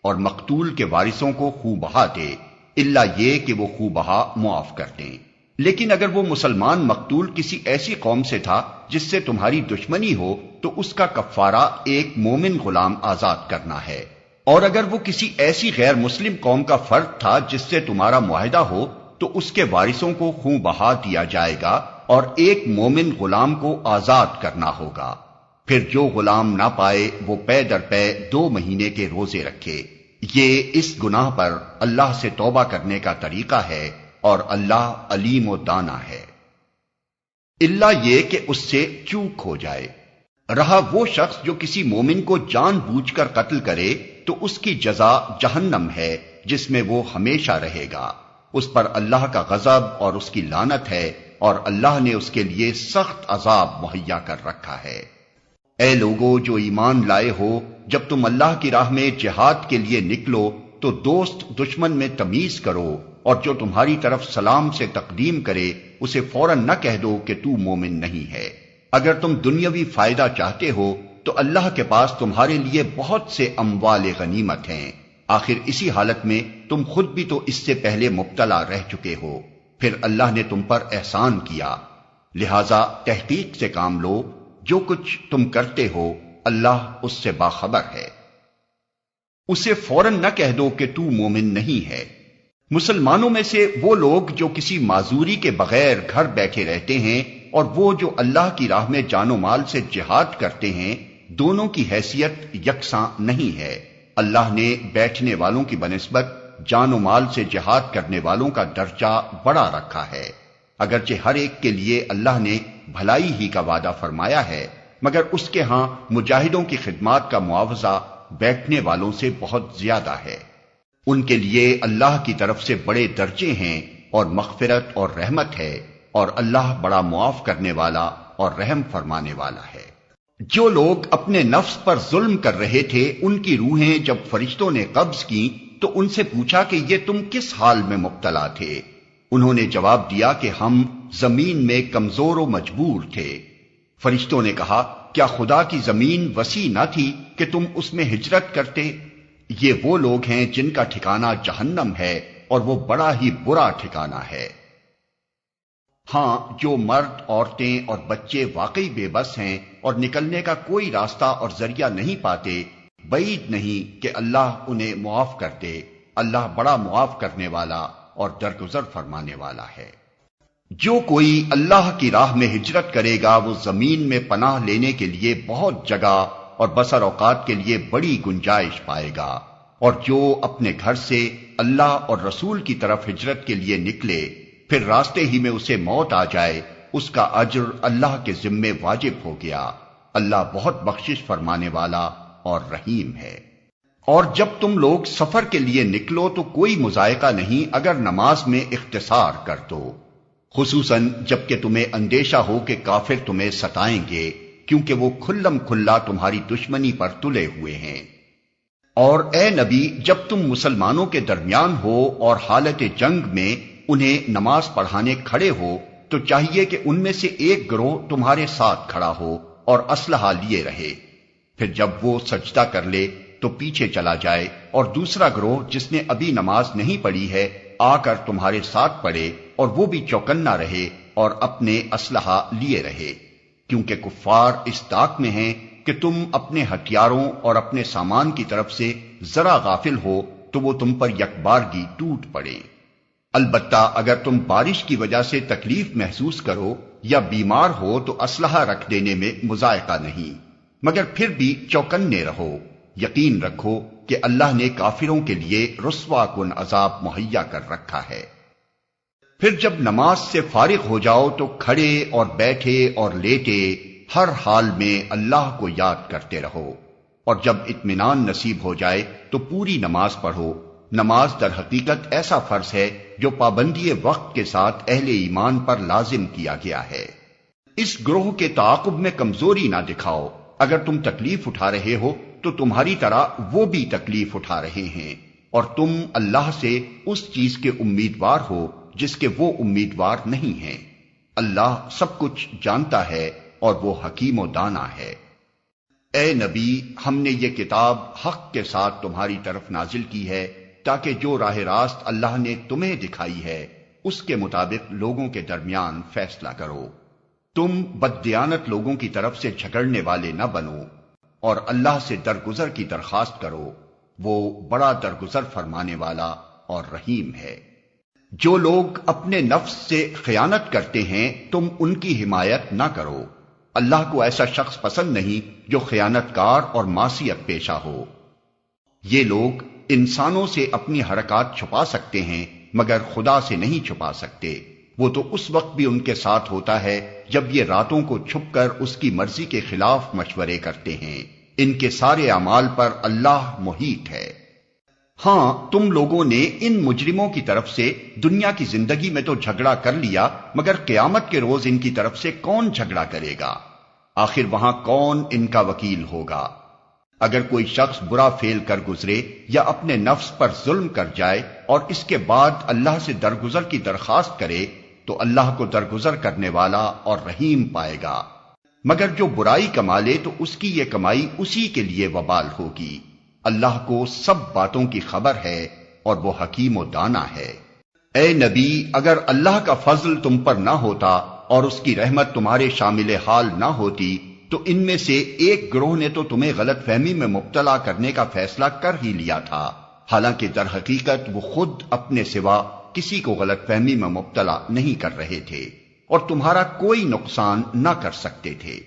اور مقتول کے وارثوں کو خوں بہا دے، الا یہ کہ وہ خوں بہا معاف کر دیں۔ لیکن اگر وہ مسلمان مقتول کسی ایسی قوم سے تھا جس سے تمہاری دشمنی ہو تو اس کا کفارہ ایک مومن غلام آزاد کرنا ہے، اور اگر وہ کسی ایسی غیر مسلم قوم کا فرد تھا جس سے تمہارا معاہدہ ہو تو اس کے وارثوں کو خوں بہا دیا جائے گا اور ایک مومن غلام کو آزاد کرنا ہوگا۔ پھر جو غلام نہ پائے وہ پے در پے 2 مہینے کے روزے رکھے۔ یہ اس گناہ پر اللہ سے توبہ کرنے کا طریقہ ہے اور اللہ علیم و دانا ہے۔ الا یہ کہ اس سے چوک ہو جائے۔ رہا وہ شخص جو کسی مومن کو جان بوجھ کر قتل کرے تو اس کی جزا جہنم ہے جس میں وہ ہمیشہ رہے گا، اس پر اللہ کا غضب اور اس کی لعنت ہے، اور اللہ نے اس کے لیے سخت عذاب مہیا کر رکھا ہے۔ اے لوگو جو ایمان لائے ہو، جب تم اللہ کی راہ میں جہاد کے لیے نکلو تو دوست دشمن میں تمیز کرو، اور جو تمہاری طرف سلام سے تقدیم کرے اسے فوراً نہ کہہ دو کہ تو مومن نہیں ہے۔ اگر تم دنیاوی فائدہ چاہتے ہو تو اللہ کے پاس تمہارے لیے بہت سے اموال غنیمت ہیں، آخر اسی حالت میں تم خود بھی تو اس سے پہلے مبتلا رہ چکے ہو، پھر اللہ نے تم پر احسان کیا، لہذا تحقیق سے کام لو، جو کچھ تم کرتے ہو اللہ اس سے باخبر ہے۔ اسے فوراً نہ کہہ دو کہ تو مومن نہیں ہے۔ مسلمانوں میں سے وہ لوگ جو کسی معذوری کے بغیر گھر بیٹھے رہتے ہیں اور وہ جو اللہ کی راہ میں جان و مال سے جہاد کرتے ہیں، دونوں کی حیثیت یکساں نہیں ہے۔ اللہ نے بیٹھنے والوں کی بنسبت جان و مال سے جہاد کرنے والوں کا درجہ بڑا رکھا ہے، اگرچہ ہر ایک کے لیے اللہ نے بھلائی ہی کا وعدہ فرمایا ہے، مگر اس کے ہاں مجاہدوں کی خدمات کا معاوضہ بیٹھنے والوں سے بہت زیادہ ہے۔ ان کے لیے اللہ کی طرف سے بڑے درجے ہیں اور مغفرت اور رحمت ہے، اور اللہ بڑا معاف کرنے والا اور رحم فرمانے والا ہے۔ جو لوگ اپنے نفس پر ظلم کر رہے تھے ان کی روحیں جب فرشتوں نے قبض کی تو ان سے پوچھا کہ یہ تم کس حال میں مبتلا تھے؟ انہوں نے جواب دیا کہ ہم زمین میں کمزور و مجبور تھے۔ فرشتوں نے کہا کیا خدا کی زمین وسیع نہ تھی کہ تم اس میں ہجرت کرتے؟ یہ وہ لوگ ہیں جن کا ٹھکانہ جہنم ہے اور وہ بڑا ہی برا ٹھکانہ ہے۔ ہاں جو مرد، عورتیں اور بچے واقعی بے بس ہیں اور نکلنے کا کوئی راستہ اور ذریعہ نہیں پاتے، بعید نہیں کہ اللہ انہیں معاف کر دے، اللہ بڑا معاف کرنے والا اور درگزر فرمانے والا ہے۔ جو کوئی اللہ کی راہ میں ہجرت کرے گا وہ زمین میں پناہ لینے کے لیے بہت جگہ اور بسر اوقات کے لیے بڑی گنجائش پائے گا، اور جو اپنے گھر سے اللہ اور رسول کی طرف ہجرت کے لیے نکلے پھر راستے ہی میں اسے موت آ جائے، اس کا اجر اللہ کے ذمے واجب ہو گیا۔ اللہ بہت بخشش فرمانے والا اور رحیم ہے۔ اور جب تم لوگ سفر کے لیے نکلو تو کوئی مضائقہ نہیں اگر نماز میں اختصار کر دو، خصوصاً جب کہ تمہیں اندیشہ ہو کہ کافر تمہیں ستائیں گے، کیونکہ وہ کھلم کھلا تمہاری دشمنی پر تلے ہوئے ہیں۔ اور اے نبی، جب تم مسلمانوں کے درمیان ہو اور حالت جنگ میں انہیں نماز پڑھانے کھڑے ہو تو چاہیے کہ ان میں سے ایک گروہ تمہارے ساتھ کھڑا ہو اور اسلحہ لیے رہے، پھر جب وہ سجدہ کر لے تو پیچھے چلا جائے، اور دوسرا گروہ جس نے ابھی نماز نہیں پڑھی ہے آ کر تمہارے ساتھ پڑھے اور وہ بھی چوکنا رہے اور اپنے اسلحہ لیے رہے، کیونکہ کفار اس طاق میں ہیں کہ تم اپنے ہتھیاروں اور اپنے سامان کی طرف سے ذرا غافل ہو تو وہ تم پر یکبارگی ٹوٹ پڑے۔ البتہ اگر تم بارش کی وجہ سے تکلیف محسوس کرو یا بیمار ہو تو اسلحہ رکھ دینے میں مضائقہ نہیں، مگر پھر بھی چوکنے رہو، یقین رکھو کہ اللہ نے کافروں کے لیے رسوا کن عذاب مہیا کر رکھا ہے۔ پھر جب نماز سے فارغ ہو جاؤ تو کھڑے اور بیٹھے اور لیٹے ہر حال میں اللہ کو یاد کرتے رہو، اور جب اطمینان نصیب ہو جائے تو پوری نماز پڑھو۔ نماز در حقیقت ایسا فرض ہے جو پابندی وقت کے ساتھ اہل ایمان پر لازم کیا گیا ہے۔ اس گروہ کے تعاقب میں کمزوری نہ دکھاؤ، اگر تم تکلیف اٹھا رہے ہو تو تمہاری طرح وہ بھی تکلیف اٹھا رہے ہیں، اور تم اللہ سے اس چیز کے امیدوار ہو جس کے وہ امیدوار نہیں ہیں۔ اللہ سب کچھ جانتا ہے اور وہ حکیم و دانا ہے۔ اے نبی، ہم نے یہ کتاب حق کے ساتھ تمہاری طرف نازل کی ہے تاکہ جو راہ راست اللہ نے تمہیں دکھائی ہے اس کے مطابق لوگوں کے درمیان فیصلہ کرو۔ تم بددیانت لوگوں کی طرف سے جھگڑنے والے نہ بنو، اور اللہ سے درگزر کی درخواست کرو، وہ بڑا درگزر فرمانے والا اور رحیم ہے۔ جو لوگ اپنے نفس سے خیانت کرتے ہیں تم ان کی حمایت نہ کرو، اللہ کو ایسا شخص پسند نہیں جو خیانت کار اور معصیت پیشہ ہو۔ یہ لوگ انسانوں سے اپنی حرکات چھپا سکتے ہیں مگر خدا سے نہیں چھپا سکتے، وہ تو اس وقت بھی ان کے ساتھ ہوتا ہے جب یہ راتوں کو چھپ کر اس کی مرضی کے خلاف مشورے کرتے ہیں۔ ان کے سارے اعمال پر اللہ محیط ہے۔ ہاں، تم لوگوں نے ان مجرموں کی طرف سے دنیا کی زندگی میں تو جھگڑا کر لیا، مگر قیامت کے روز ان کی طرف سے کون جھگڑا کرے گا؟ آخر وہاں کون ان کا وکیل ہوگا؟ اگر کوئی شخص برا فعل کر گزرے یا اپنے نفس پر ظلم کر جائے اور اس کے بعد اللہ سے درگزر کی درخواست کرے تو اللہ کو درگزر کرنے والا اور رحیم پائے گا، مگر جو برائی کما لے تو اس کی یہ کمائی اسی کے لیے وبال ہوگی۔ اللہ کو سب باتوں کی خبر ہے اور وہ حکیم و دانا ہے۔ اے نبی، اگر اللہ کا فضل تم پر نہ ہوتا اور اس کی رحمت تمہارے شامل حال نہ ہوتی تو ان میں سے ایک گروہ نے تو تمہیں غلط فہمی میں مبتلا کرنے کا فیصلہ کر ہی لیا تھا، حالانکہ در حقیقت وہ خود اپنے سوا کسی کو غلط فہمی میں مبتلا نہیں کر رہے تھے اور تمہارا کوئی نقصان نہ کر سکتے تھے۔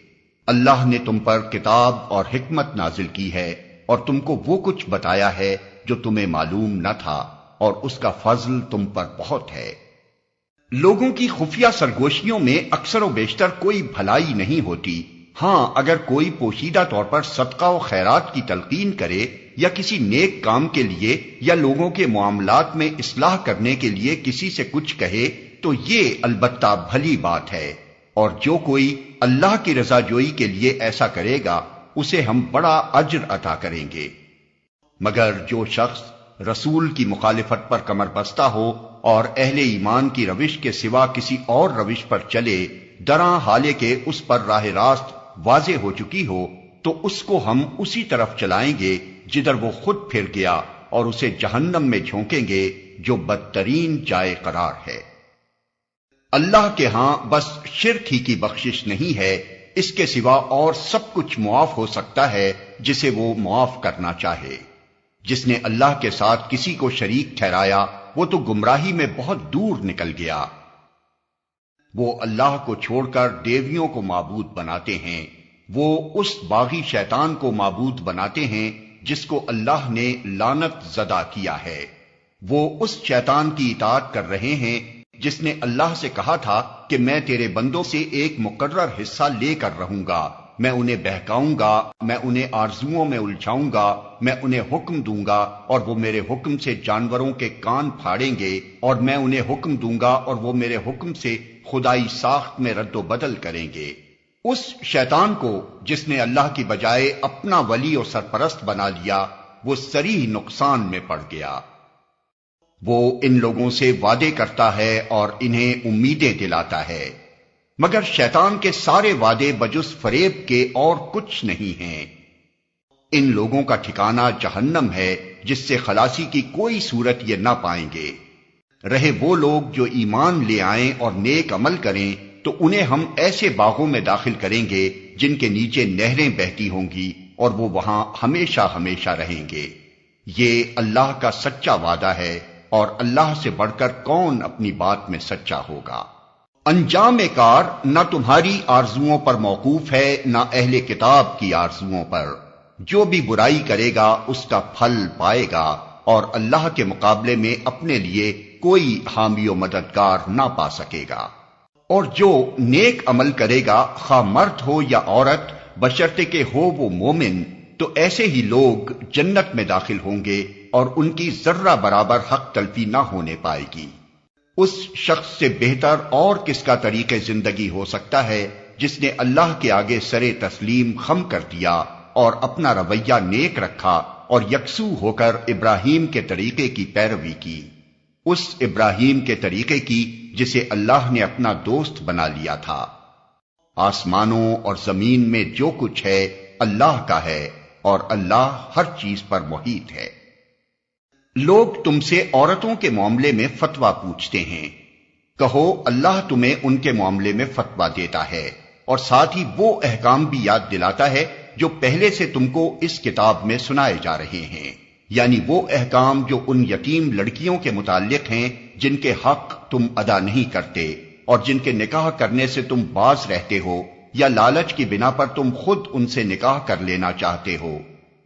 اللہ نے تم پر کتاب اور حکمت نازل کی ہے اور تم کو وہ کچھ بتایا ہے جو تمہیں معلوم نہ تھا، اور اس کا فضل تم پر بہت ہے۔ لوگوں کی خفیہ سرگوشیوں میں اکثر و بیشتر کوئی بھلائی نہیں ہوتی، ہاں اگر کوئی پوشیدہ طور پر صدقہ و خیرات کی تلقین کرے یا کسی نیک کام کے لیے یا لوگوں کے معاملات میں اصلاح کرنے کے لیے کسی سے کچھ کہے تو یہ البتہ بھلی بات ہے، اور جو کوئی اللہ کی رضا جوئی کے لیے ایسا کرے گا اسے ہم بڑا اجر عطا کریں گے۔ مگر جو شخص رسول کی مخالفت پر کمر بستہ ہو اور اہل ایمان کی روش کے سوا کسی اور روش پر چلے، دراں حالے کے اس پر راہ راست واضح ہو چکی ہو، تو اس کو ہم اسی طرف چلائیں گے جدھر وہ خود پھر گیا، اور اسے جہنم میں جھونکیں گے جو بدترین جائے قرار ہے۔ اللہ کے ہاں بس شرک ہی کی بخشش نہیں ہے، اس کے سوا اور سب کچھ معاف ہو سکتا ہے جسے وہ معاف کرنا چاہے۔ جس نے اللہ کے ساتھ کسی کو شریک ٹھہرایا وہ تو گمراہی میں بہت دور نکل گیا۔ وہ اللہ کو چھوڑ کر دیویوں کو معبود بناتے ہیں، وہ اس باغی شیطان کو معبود بناتے ہیں جس کو اللہ نے لعنت زدہ کیا ہے۔ وہ اس شیطان کی اطاعت کر رہے ہیں جس نے اللہ سے کہا تھا کہ میں تیرے بندوں سے ایک مقرر حصہ لے کر رہوں گا، میں انہیں بہکاؤں گا، میں انہیں آرزوؤں میں الجھاؤں گا، میں انہیں حکم دوں گا اور وہ میرے حکم سے جانوروں کے کان پھاڑیں گے، اور میں انہیں حکم دوں گا اور وہ میرے حکم سے خدائی ساخت میں رد و بدل کریں گے۔ اس شیطان کو جس نے اللہ کی بجائے اپنا ولی اور سرپرست بنا لیا، وہ صریح نقصان میں پڑ گیا۔ وہ ان لوگوں سے وعدے کرتا ہے اور انہیں امیدیں دلاتا ہے، مگر شیطان کے سارے وعدے بجز فریب کے اور کچھ نہیں ہیں۔ ان لوگوں کا ٹھکانہ جہنم ہے جس سے خلاصی کی کوئی صورت یہ نہ پائیں گے۔ رہے وہ لوگ جو ایمان لے آئیں اور نیک عمل کریں تو انہیں ہم ایسے باغوں میں داخل کریں گے جن کے نیچے نہریں بہتی ہوں گی اور وہ وہاں ہمیشہ ہمیشہ رہیں گے۔ یہ اللہ کا سچا وعدہ ہے اور اللہ سے بڑھ کر کون اپنی بات میں سچا ہوگا۔ انجام کار نہ تمہاری آرزوؤں پر موقوف ہے نہ اہل کتاب کی آرزوؤں پر، جو بھی برائی کرے گا اس کا پھل پائے گا اور اللہ کے مقابلے میں اپنے لیے کوئی حامی و مددگار نہ پا سکے گا۔ اور جو نیک عمل کرے گا خواہ مرد ہو یا عورت، بشرطے کہ ہو وہ مومن، تو ایسے ہی لوگ جنت میں داخل ہوں گے اور ان کی ذرہ برابر حق تلفی نہ ہونے پائے گی۔ اس شخص سے بہتر اور کس کا طریق زندگی ہو سکتا ہے جس نے اللہ کے آگے سرے تسلیم خم کر دیا اور اپنا رویہ نیک رکھا اور یکسو ہو کر ابراہیم کے طریقے کی پیروی کی، اس ابراہیم کے طریقے کی جسے اللہ نے اپنا دوست بنا لیا تھا۔ آسمانوں اور زمین میں جو کچھ ہے اللہ کا ہے اور اللہ ہر چیز پر محیط ہے۔ لوگ تم سے عورتوں کے معاملے میں فتویٰ پوچھتے ہیں، کہو اللہ تمہیں ان کے معاملے میں فتویٰ دیتا ہے اور ساتھ ہی وہ احکام بھی یاد دلاتا ہے جو پہلے سے تم کو اس کتاب میں سنائے جا رہے ہیں، یعنی وہ احکام جو ان یتیم لڑکیوں کے متعلق ہیں جن کے حق تم ادا نہیں کرتے اور جن کے نکاح کرنے سے تم باز رہتے ہو یا لالچ کی بنا پر تم خود ان سے نکاح کر لینا چاہتے ہو،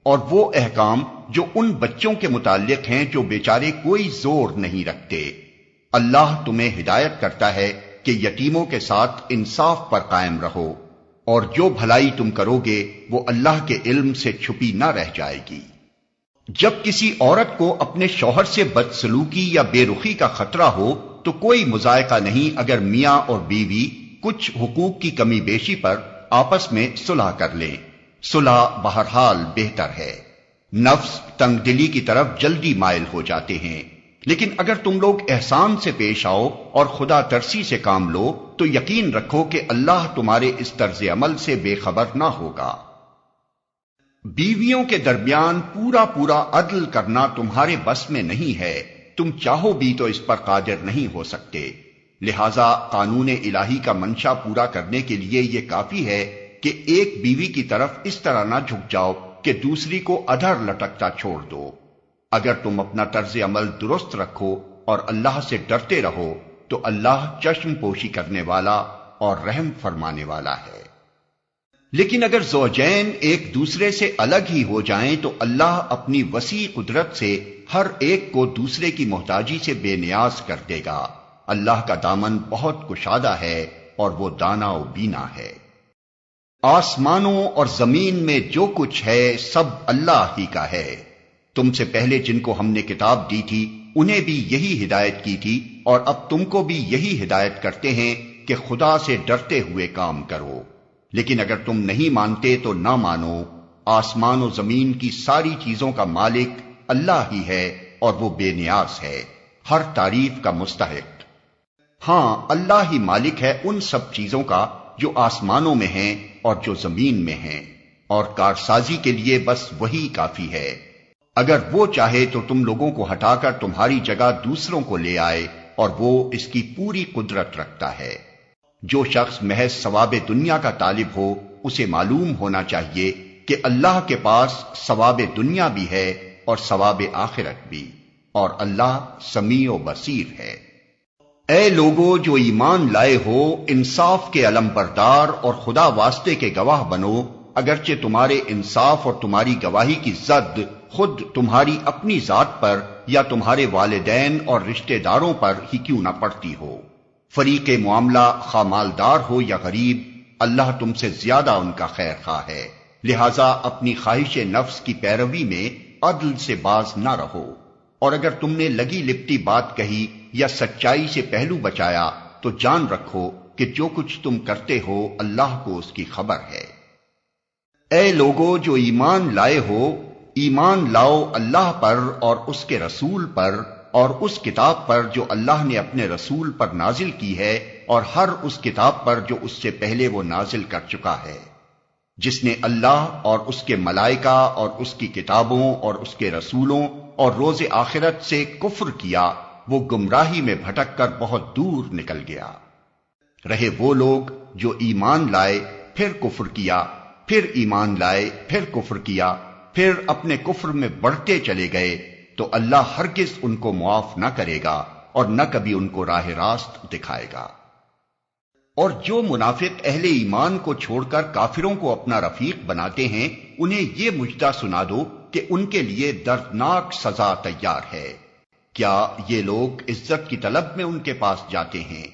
اور وہ احکام جو ان بچوں کے متعلق ہیں جو بیچارے کوئی زور نہیں رکھتے۔ اللہ تمہیں ہدایت کرتا ہے کہ یتیموں کے ساتھ انصاف پر قائم رہو، اور جو بھلائی تم کرو گے وہ اللہ کے علم سے چھپی نہ رہ جائے گی۔ جب کسی عورت کو اپنے شوہر سے بدسلوکی یا بے رخی کا خطرہ ہو تو کوئی مذائقہ نہیں اگر میاں اور بیوی کچھ حقوق کی کمی بیشی پر آپس میں صلح کر لیں۔ صلح بہرحال بہتر ہے۔ نفس تنگ دلی کی طرف جلدی مائل ہو جاتے ہیں، لیکن اگر تم لوگ احسان سے پیش آؤ اور خدا ترسی سے کام لو تو یقین رکھو کہ اللہ تمہارے اس طرز عمل سے بے خبر نہ ہوگا۔ بیویوں کے درمیان پورا پورا عدل کرنا تمہارے بس میں نہیں ہے، تم چاہو بھی تو اس پر قادر نہیں ہو سکتے، لہذا قانون الہی کا منشا پورا کرنے کے لیے یہ کافی ہے کہ ایک بیوی کی طرف اس طرح نہ جھک جاؤ کہ دوسری کو ادھر لٹکتا چھوڑ دو۔ اگر تم اپنا طرز عمل درست رکھو اور اللہ سے ڈرتے رہو تو اللہ چشم پوشی کرنے والا اور رحم فرمانے والا ہے۔ لیکن اگر زوجین ایک دوسرے سے الگ ہی ہو جائیں تو اللہ اپنی وسیع قدرت سے ہر ایک کو دوسرے کی محتاجی سے بے نیاز کر دے گا۔ اللہ کا دامن بہت کشادہ ہے اور وہ دانا و بینا ہے۔ آسمانوں اور زمین میں جو کچھ ہے سب اللہ ہی کا ہے۔ تم سے پہلے جن کو ہم نے کتاب دی تھی انہیں بھی یہی ہدایت کی تھی، اور اب تم کو بھی یہی ہدایت کرتے ہیں کہ خدا سے ڈرتے ہوئے کام کرو۔ لیکن اگر تم نہیں مانتے تو نہ مانو، آسمان و زمین کی ساری چیزوں کا مالک اللہ ہی ہے اور وہ بے نیاز ہے، ہر تعریف کا مستحق۔ ہاں، اللہ ہی مالک ہے ان سب چیزوں کا جو آسمانوں میں ہیں اور جو زمین میں ہیں، اور کارسازی کے لیے بس وہی کافی ہے۔ اگر وہ چاہے تو تم لوگوں کو ہٹا کر تمہاری جگہ دوسروں کو لے آئے، اور وہ اس کی پوری قدرت رکھتا ہے۔ جو شخص محض ثواب دنیا کا طالب ہو اسے معلوم ہونا چاہیے کہ اللہ کے پاس ثواب دنیا بھی ہے اور ثواب آخرت بھی، اور اللہ سمیع و بصیر ہے۔ اے لوگو جو ایمان لائے ہو، انصاف کے علم بردار اور خدا واسطے کے گواہ بنو، اگرچہ تمہارے انصاف اور تمہاری گواہی کی زد خود تمہاری اپنی ذات پر یا تمہارے والدین اور رشتہ داروں پر ہی کیوں نہ پڑتی ہو۔ فریق معاملہ خواہ مالدار ہو یا غریب، اللہ تم سے زیادہ ان کا خیر خواہ ہے، لہذا اپنی خواہش نفس کی پیروی میں عدل سے باز نہ رہو، اور اگر تم نے لگی لپٹی بات کہی یا سچائی سے پہلو بچایا تو جان رکھو کہ جو کچھ تم کرتے ہو اللہ کو اس کی خبر ہے۔ اے لوگو جو ایمان لائے ہو، ایمان لاؤ اللہ پر اور اس کے رسول پر اور اس کتاب پر جو اللہ نے اپنے رسول پر نازل کی ہے، اور ہر اس کتاب پر جو اس سے پہلے وہ نازل کر چکا ہے۔ جس نے اللہ اور اس کے ملائکہ اور اس کی کتابوں اور اس کے رسولوں اور روز آخرت سے کفر کیا، وہ گمراہی میں بھٹک کر بہت دور نکل گیا۔ رہے وہ لوگ جو ایمان لائے پھر کفر کیا، پھر ایمان لائے پھر کفر کیا، پھر اپنے کفر میں بڑھتے چلے گئے، تو اللہ ہرگز ان کو معاف نہ کرے گا اور نہ کبھی ان کو راہ راست دکھائے گا۔ اور جو منافق اہل ایمان کو چھوڑ کر کافروں کو اپنا رفیق بناتے ہیں، انہیں یہ مجدہ سنا دو کہ ان کے لیے دردناک سزا تیار ہے۔ کیا یہ لوگ عزت کی طلب میں ان کے پاس جاتے ہیں،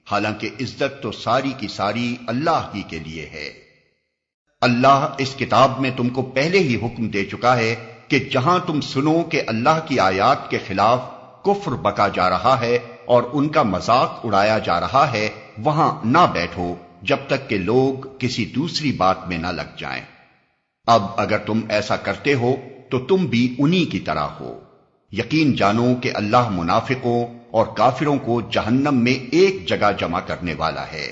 حالانکہ عزت تو ساری کی ساری اللہ ہی کے لیے ہے۔ اللہ اس کتاب میں تم کو پہلے ہی حکم دے چکا ہے کہ جہاں تم سنو کہ اللہ کی آیات کے خلاف کفر بکا جا رہا ہے اور ان کا مذاق اڑایا جا رہا ہے، وہاں نہ بیٹھو جب تک کہ لوگ کسی دوسری بات میں نہ لگ جائیں۔ اب اگر تم ایسا کرتے ہو تو تم بھی انہی کی طرح ہو۔ یقین جانو کہ اللہ منافقوں اور کافروں کو جہنم میں ایک جگہ جمع کرنے والا ہے۔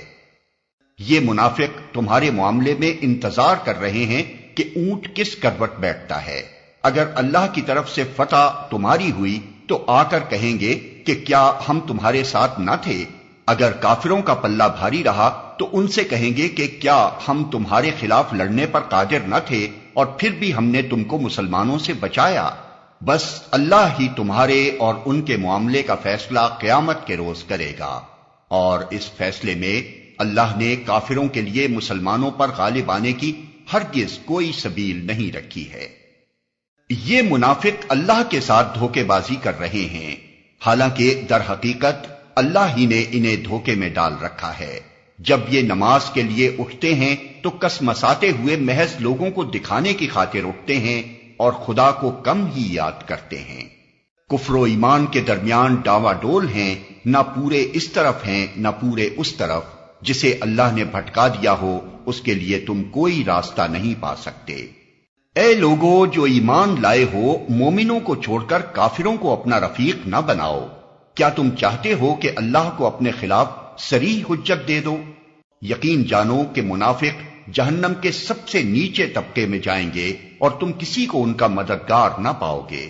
یہ منافق تمہارے معاملے میں انتظار کر رہے ہیں کہ اونٹ کس کروٹ بیٹھتا ہے۔ اگر اللہ کی طرف سے فتح تمہاری ہوئی تو آ کر کہیں گے کہ کیا ہم تمہارے ساتھ نہ تھے؟ اگر کافروں کا پلہ بھاری رہا تو ان سے کہیں گے کہ کیا ہم تمہارے خلاف لڑنے پر قادر نہ تھے اور پھر بھی ہم نے تم کو مسلمانوں سے بچایا؟ بس اللہ ہی تمہارے اور ان کے معاملے کا فیصلہ قیامت کے روز کرے گا، اور اس فیصلے میں اللہ نے کافروں کے لیے مسلمانوں پر غالب آنے کی ہرگز کوئی سبیل نہیں رکھی ہے۔ یہ منافق اللہ کے ساتھ دھوکے بازی کر رہے ہیں، حالانکہ در حقیقت اللہ ہی نے انہیں دھوکے میں ڈال رکھا ہے۔ جب یہ نماز کے لیے اٹھتے ہیں تو کسمساتے ہوئے محض لوگوں کو دکھانے کی خاطر اٹھتے ہیں اور خدا کو کم ہی یاد کرتے ہیں۔ کفر و ایمان کے درمیان ڈاوا ڈول ہیں، نہ پورے اس طرف ہیں نہ پورے اس طرف۔ جسے اللہ نے بھٹکا دیا ہو اس کے لیے تم کوئی راستہ نہیں پا سکتے۔ اے لوگو جو ایمان لائے ہو، مومنوں کو چھوڑ کر کافروں کو اپنا رفیق نہ بناؤ۔ کیا تم چاہتے ہو کہ اللہ کو اپنے خلاف صریح حجت دے دو؟ یقین جانو کہ منافق جہنم کے سب سے نیچے طبقے میں جائیں گے اور تم کسی کو ان کا مددگار نہ پاؤ گے۔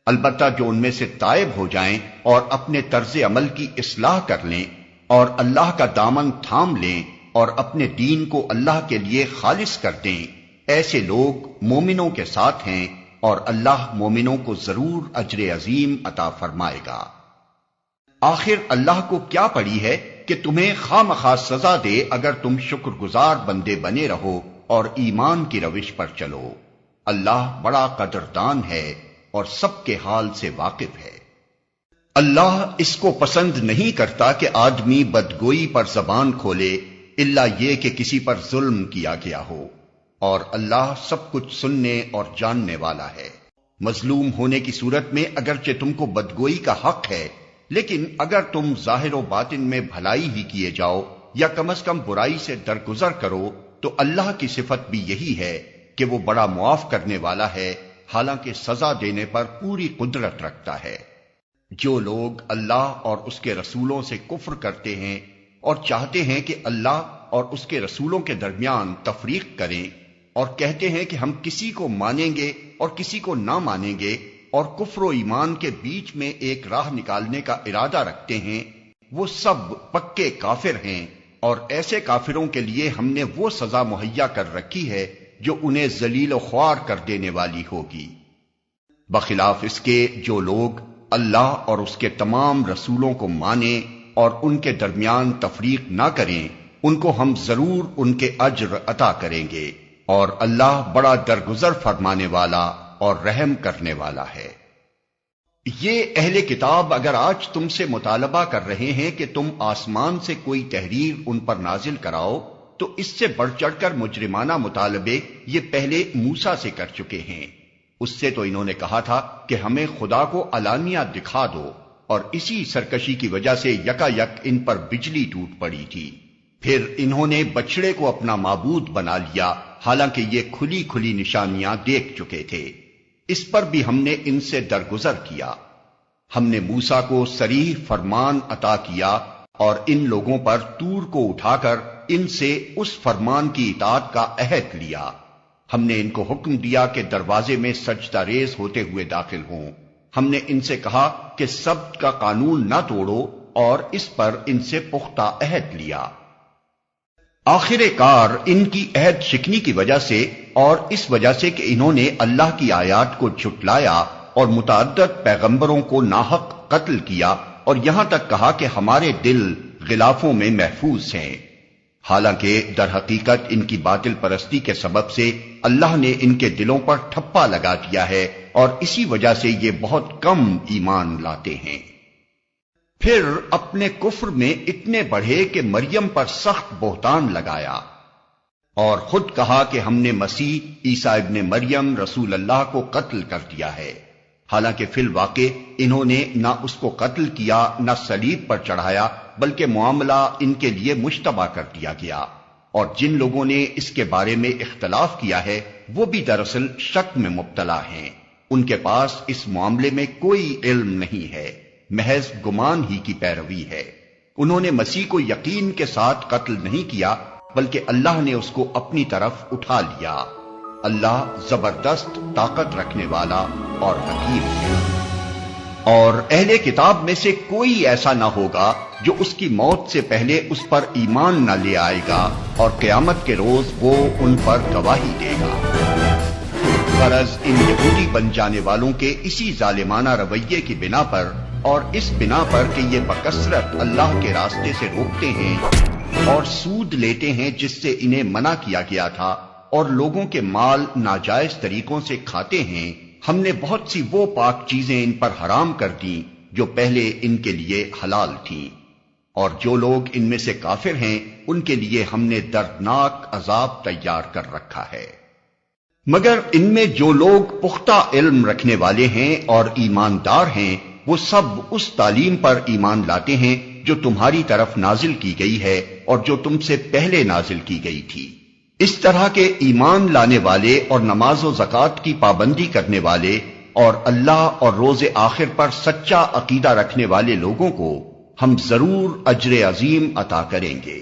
البتہ جو ان میں سے تائب ہو جائیں اور اپنے طرز عمل کی اصلاح کر لیں اور اللہ کا دامن تھام لیں اور اپنے دین کو اللہ کے لیے خالص کر دیں، ایسے لوگ مومنوں کے ساتھ ہیں اور اللہ مومنوں کو ضرور اجر عظیم عطا فرمائے گا۔ آخر اللہ کو کیا پڑی ہے کہ تمہیں خواہ مخواہ سزا دے اگر تم شکر گزار بندے بنے رہو اور ایمان کی روش پر چلو۔ اللہ بڑا قدردان ہے اور سب کے حال سے واقف ہے۔ اللہ اس کو پسند نہیں کرتا کہ آدمی بدگوئی پر زبان کھولے الا یہ کہ کسی پر ظلم کیا گیا ہو، اور اللہ سب کچھ سننے اور جاننے والا ہے۔ مظلوم ہونے کی صورت میں اگرچہ تم کو بدگوئی کا حق ہے، لیکن اگر تم ظاہر و باطن میں بھلائی ہی کیے جاؤ یا کم از کم برائی سے درگزر کرو تو اللہ کی صفت بھی یہی ہے کہ وہ بڑا معاف کرنے والا ہے، حالانکہ سزا دینے پر پوری قدرت رکھتا ہے۔ جو لوگ اللہ اور اس کے رسولوں سے کفر کرتے ہیں اور چاہتے ہیں کہ اللہ اور اس کے رسولوں کے درمیان تفریق کریں اور کہتے ہیں کہ ہم کسی کو مانیں گے اور کسی کو نہ مانیں گے اور کفر و ایمان کے بیچ میں ایک راہ نکالنے کا ارادہ رکھتے ہیں، وہ سب پکے کافر ہیں، اور ایسے کافروں کے لیے ہم نے وہ سزا مہیا کر رکھی ہے جو انہیں ذلیل و خوار کر دینے والی ہوگی۔ بخلاف اس کے جو لوگ اللہ اور اس کے تمام رسولوں کو مانیں اور ان کے درمیان تفریق نہ کریں، ان کو ہم ضرور ان کے اجر عطا کریں گے، اور اللہ بڑا درگزر فرمانے والا اور رحم کرنے والا ہے۔ یہ اہل کتاب اگر آج تم سے مطالبہ کر رہے ہیں کہ تم آسمان سے کوئی تحریر ان پر نازل کراؤ، تو اس سے بڑھ چڑھ کر مجرمانہ مطالبے یہ پہلے موسیٰ سے کر چکے ہیں۔ اس سے تو انہوں نے کہا تھا کہ ہمیں خدا کو علانیہ دکھا دو، اور اسی سرکشی کی وجہ سے یکا یک ان پر بجلی ٹوٹ پڑی تھی۔ پھر انہوں نے بچڑے کو اپنا معبود بنا لیا، حالانکہ یہ کھلی کھلی نشانیاں دیکھ چکے تھے۔ اس پر بھی ہم نے ان سے درگزر کیا۔ ہم نے موسیٰ کو صریح فرمان عطا کیا اور ان لوگوں پر طور کو اٹھا کر ان سے اس فرمان کی اطاعت کا عہد لیا۔ ہم نے ان کو حکم دیا کہ دروازے میں سجدہ ریز ہوتے ہوئے داخل ہوں۔ ہم نے ان سے کہا کہ سبت کا قانون نہ توڑو، اور اس پر ان سے پختہ عہد لیا۔ آخر کار ان کی عہد شکنی کی وجہ سے اور اس وجہ سے کہ انہوں نے اللہ کی آیات کو جھٹلایا اور متعدد پیغمبروں کو ناحق قتل کیا، اور یہاں تک کہا کہ ہمارے دل غلافوں میں محفوظ ہیں، حالانکہ در حقیقت ان کی باطل پرستی کے سبب سے اللہ نے ان کے دلوں پر ٹھپا لگا دیا ہے، اور اسی وجہ سے یہ بہت کم ایمان لاتے ہیں۔ پھر اپنے کفر میں اتنے بڑھے کہ مریم پر سخت بہتان لگایا، اور خود کہا کہ ہم نے مسیح عیسیٰ ابن مریم رسول اللہ کو قتل کر دیا ہے، حالانکہ فی الواقع انہوں نے نہ اس کو قتل کیا نہ صلیب پر چڑھایا، بلکہ معاملہ ان کے لیے مشتبہ کر دیا گیا، اور جن لوگوں نے اس کے بارے میں اختلاف کیا ہے وہ بھی دراصل شک میں مبتلا ہیں۔ ان کے پاس اس معاملے میں کوئی علم نہیں ہے، محض گمان ہی کی پیروی ہے۔ انہوں نے مسیح کو یقین کے ساتھ قتل نہیں کیا، بلکہ اللہ نے اس کو اپنی طرف اٹھا لیا۔ اللہ زبردست طاقت رکھنے والا اور حکیم ہے۔ اور اہل کتاب میں سے کوئی ایسا نہ ہوگا جو اس کی موت سے پہلے اس پر ایمان نہ لے آئے گا، اور قیامت کے روز وہ ان پر گواہی دے گا۔ غرض ان یہودی بن جانے والوں کے اسی ظالمانہ رویے کی بنا پر، اور اس بنا پر کہ یہ بکثرت اللہ کے راستے سے روکتے ہیں اور سود لیتے ہیں جس سے انہیں منع کیا گیا تھا، اور لوگوں کے مال ناجائز طریقوں سے کھاتے ہیں، ہم نے بہت سی وہ پاک چیزیں ان پر حرام کر دیں جو پہلے ان کے لیے حلال تھیں، اور جو لوگ ان میں سے کافر ہیں ان کے لیے ہم نے دردناک عذاب تیار کر رکھا ہے۔ مگر ان میں جو لوگ پختہ علم رکھنے والے ہیں اور ایماندار ہیں، وہ سب اس تعلیم پر ایمان لاتے ہیں جو تمہاری طرف نازل کی گئی ہے اور جو تم سے پہلے نازل کی گئی تھی۔ اس طرح کے ایمان لانے والے اور نماز و زکوٰۃ کی پابندی کرنے والے اور اللہ اور روز آخر پر سچا عقیدہ رکھنے والے لوگوں کو ہم ضرور اجر عظیم عطا کریں گے۔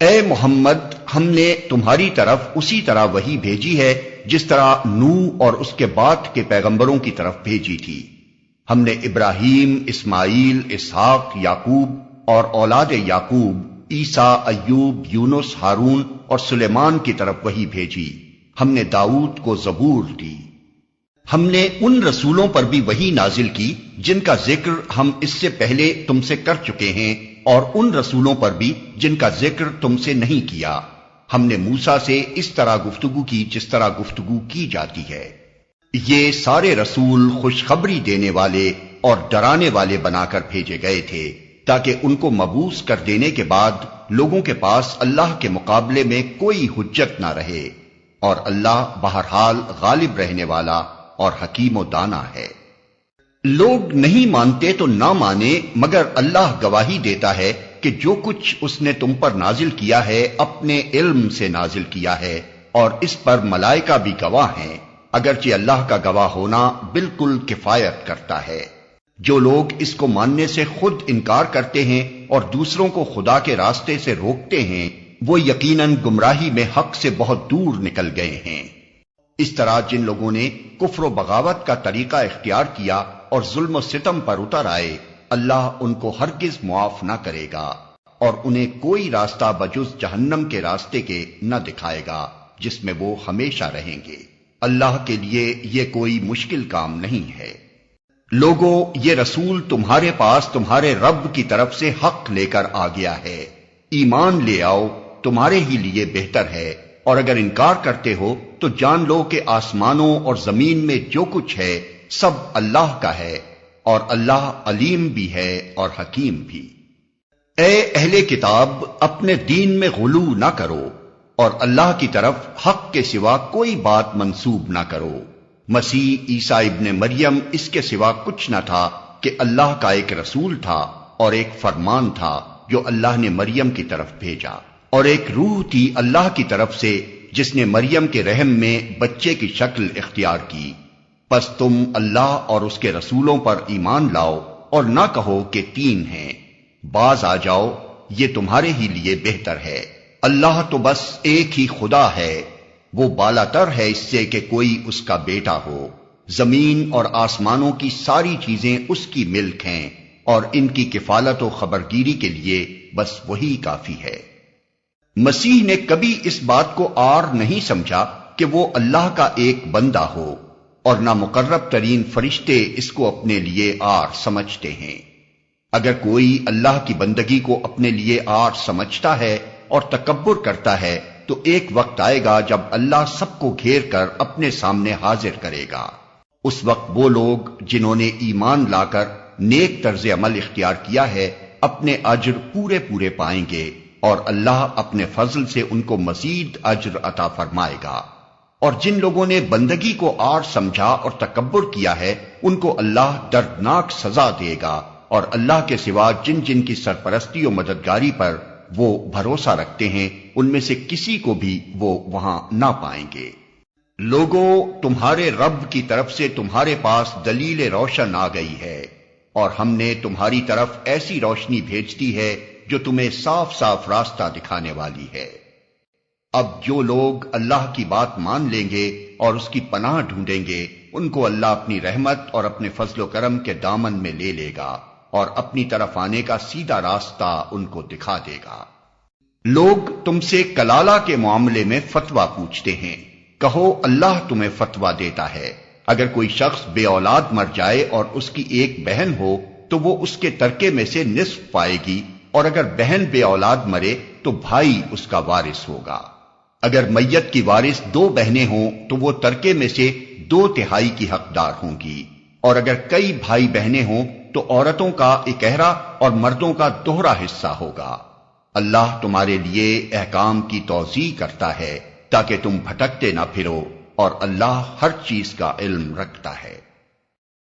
اے محمد، ہم نے تمہاری طرف اسی طرح وحی بھیجی ہے جس طرح نوح اور اس کے بعد کے پیغمبروں کی طرف بھیجی تھی۔ ہم نے ابراہیم، اسماعیل، اسحاق، یعقوب اور اولاد یعقوب، عیسیٰ، ایوب، یونس، ہارون اور سلیمان کی طرف وحی بھیجی۔ ہم نے داؤد کو زبور دی۔ ہم نے ان رسولوں پر بھی وحی نازل کی جن کا ذکر ہم اس سے پہلے تم سے کر چکے ہیں، اور ان رسولوں پر بھی جن کا ذکر تم سے نہیں کیا۔ ہم نے موسیٰ سے اس طرح گفتگو کی جس طرح گفتگو کی جاتی ہے۔ یہ سارے رسول خوشخبری دینے والے اور ڈرانے والے بنا کر بھیجے گئے تھے، تاکہ ان کو مبعوث کر دینے کے بعد لوگوں کے پاس اللہ کے مقابلے میں کوئی حجت نہ رہے، اور اللہ بہرحال غالب رہنے والا اور حکیم و دانا ہے۔ لوگ نہیں مانتے تو نہ مانے، مگر اللہ گواہی دیتا ہے کہ جو کچھ اس نے تم پر نازل کیا ہے اپنے علم سے نازل کیا ہے، اور اس پر ملائکہ بھی گواہ ہیں، اگرچہ اللہ کا گواہ ہونا بالکل کفایت کرتا ہے۔ جو لوگ اس کو ماننے سے خود انکار کرتے ہیں اور دوسروں کو خدا کے راستے سے روکتے ہیں، وہ یقیناً گمراہی میں حق سے بہت دور نکل گئے ہیں۔ اس طرح جن لوگوں نے کفر و بغاوت کا طریقہ اختیار کیا اور ظلم و ستم پر اتر آئے، اللہ ان کو ہرگز معاف نہ کرے گا، اور انہیں کوئی راستہ بجز جہنم کے راستے کے نہ دکھائے گا جس میں وہ ہمیشہ رہیں گے۔ اللہ کے لیے یہ کوئی مشکل کام نہیں ہے۔ لوگو، یہ رسول تمہارے پاس تمہارے رب کی طرف سے حق لے کر آ گیا ہے، ایمان لے آؤ، تمہارے ہی لیے بہتر ہے، اور اگر انکار کرتے ہو تو جان لو کہ آسمانوں اور زمین میں جو کچھ ہے سب اللہ کا ہے، اور اللہ علیم بھی ہے اور حکیم بھی۔ اے اہل کتاب، اپنے دین میں غلو نہ کرو، اور اللہ کی طرف حق کے سوا کوئی بات منسوب نہ کرو۔ مسیح عیسیٰ ابن مریم اس کے سوا کچھ نہ تھا کہ اللہ کا ایک رسول تھا اور ایک فرمان تھا جو اللہ نے مریم کی طرف بھیجا، اور ایک روح تھی اللہ کی طرف سے جس نے مریم کے رحم میں بچے کی شکل اختیار کی۔ پس تم اللہ اور اس کے رسولوں پر ایمان لاؤ اور نہ کہو کہ تین ہیں، باز آ جاؤ، یہ تمہارے ہی لیے بہتر ہے۔ اللہ تو بس ایک ہی خدا ہے، وہ بالا تر ہے اس سے کہ کوئی اس کا بیٹا ہو۔ زمین اور آسمانوں کی ساری چیزیں اس کی ملک ہیں، اور ان کی کفالت و خبرگیری کے لیے بس وہی کافی ہے۔ مسیح نے کبھی اس بات کو عار نہیں سمجھا کہ وہ اللہ کا ایک بندہ ہو، اور نہ مقرب ترین فرشتے اس کو اپنے لیے عار سمجھتے ہیں۔ اگر کوئی اللہ کی بندگی کو اپنے لیے عار سمجھتا ہے اور تکبر کرتا ہے تو ایک وقت آئے گا جب اللہ سب کو گھیر کر اپنے سامنے حاضر کرے گا۔ اس وقت وہ لوگ جنہوں نے ایمان لا کر نیک طرز عمل اختیار کیا ہے اپنے اجر پورے پورے پائیں گے، اور اللہ اپنے فضل سے ان کو مزید اجر عطا فرمائے گا۔ اور جن لوگوں نے بندگی کو عار سمجھا اور تکبر کیا ہے ان کو اللہ دردناک سزا دے گا، اور اللہ کے سوا جن جن کی سرپرستی و مددگاری پر وہ بھروسہ رکھتے ہیں ان میں سے کسی کو بھی وہ وہاں نہ پائیں گے۔ لوگو، تمہارے رب کی طرف سے تمہارے پاس دلیل روشن آ گئی ہے، اور ہم نے تمہاری طرف ایسی روشنی بھیج دی ہے جو تمہیں صاف صاف راستہ دکھانے والی ہے۔ اب جو لوگ اللہ کی بات مان لیں گے اور اس کی پناہ ڈھونڈیں گے ان کو اللہ اپنی رحمت اور اپنے فضل و کرم کے دامن میں لے لے گا، اور اپنی طرف آنے کا سیدھا راستہ ان کو دکھا دے گا۔ لوگ تم سے کلالہ کے معاملے میں فتویٰ پوچھتے ہیں، کہو اللہ تمہیں فتویٰ دیتا ہے۔ اگر کوئی شخص بے اولاد مر جائے اور اس کی ایک بہن ہو تو وہ اس کے ترکے میں سے نصف پائے گی، اور اگر بہن بے اولاد مرے تو بھائی اس کا وارث ہوگا۔ اگر میت کی وارث دو بہنیں ہوں تو وہ ترکے میں سے 2/3 کی حقدار ہوں گی، اور اگر کئی بھائی بہنیں ہوں تو عورتوں کا اکہرا اور مردوں کا دوہرا حصہ ہوگا۔ اللہ تمہارے لیے احکام کی توضیح کرتا ہے تاکہ تم بھٹکتے نہ پھرو، اور اللہ ہر چیز کا علم رکھتا ہے۔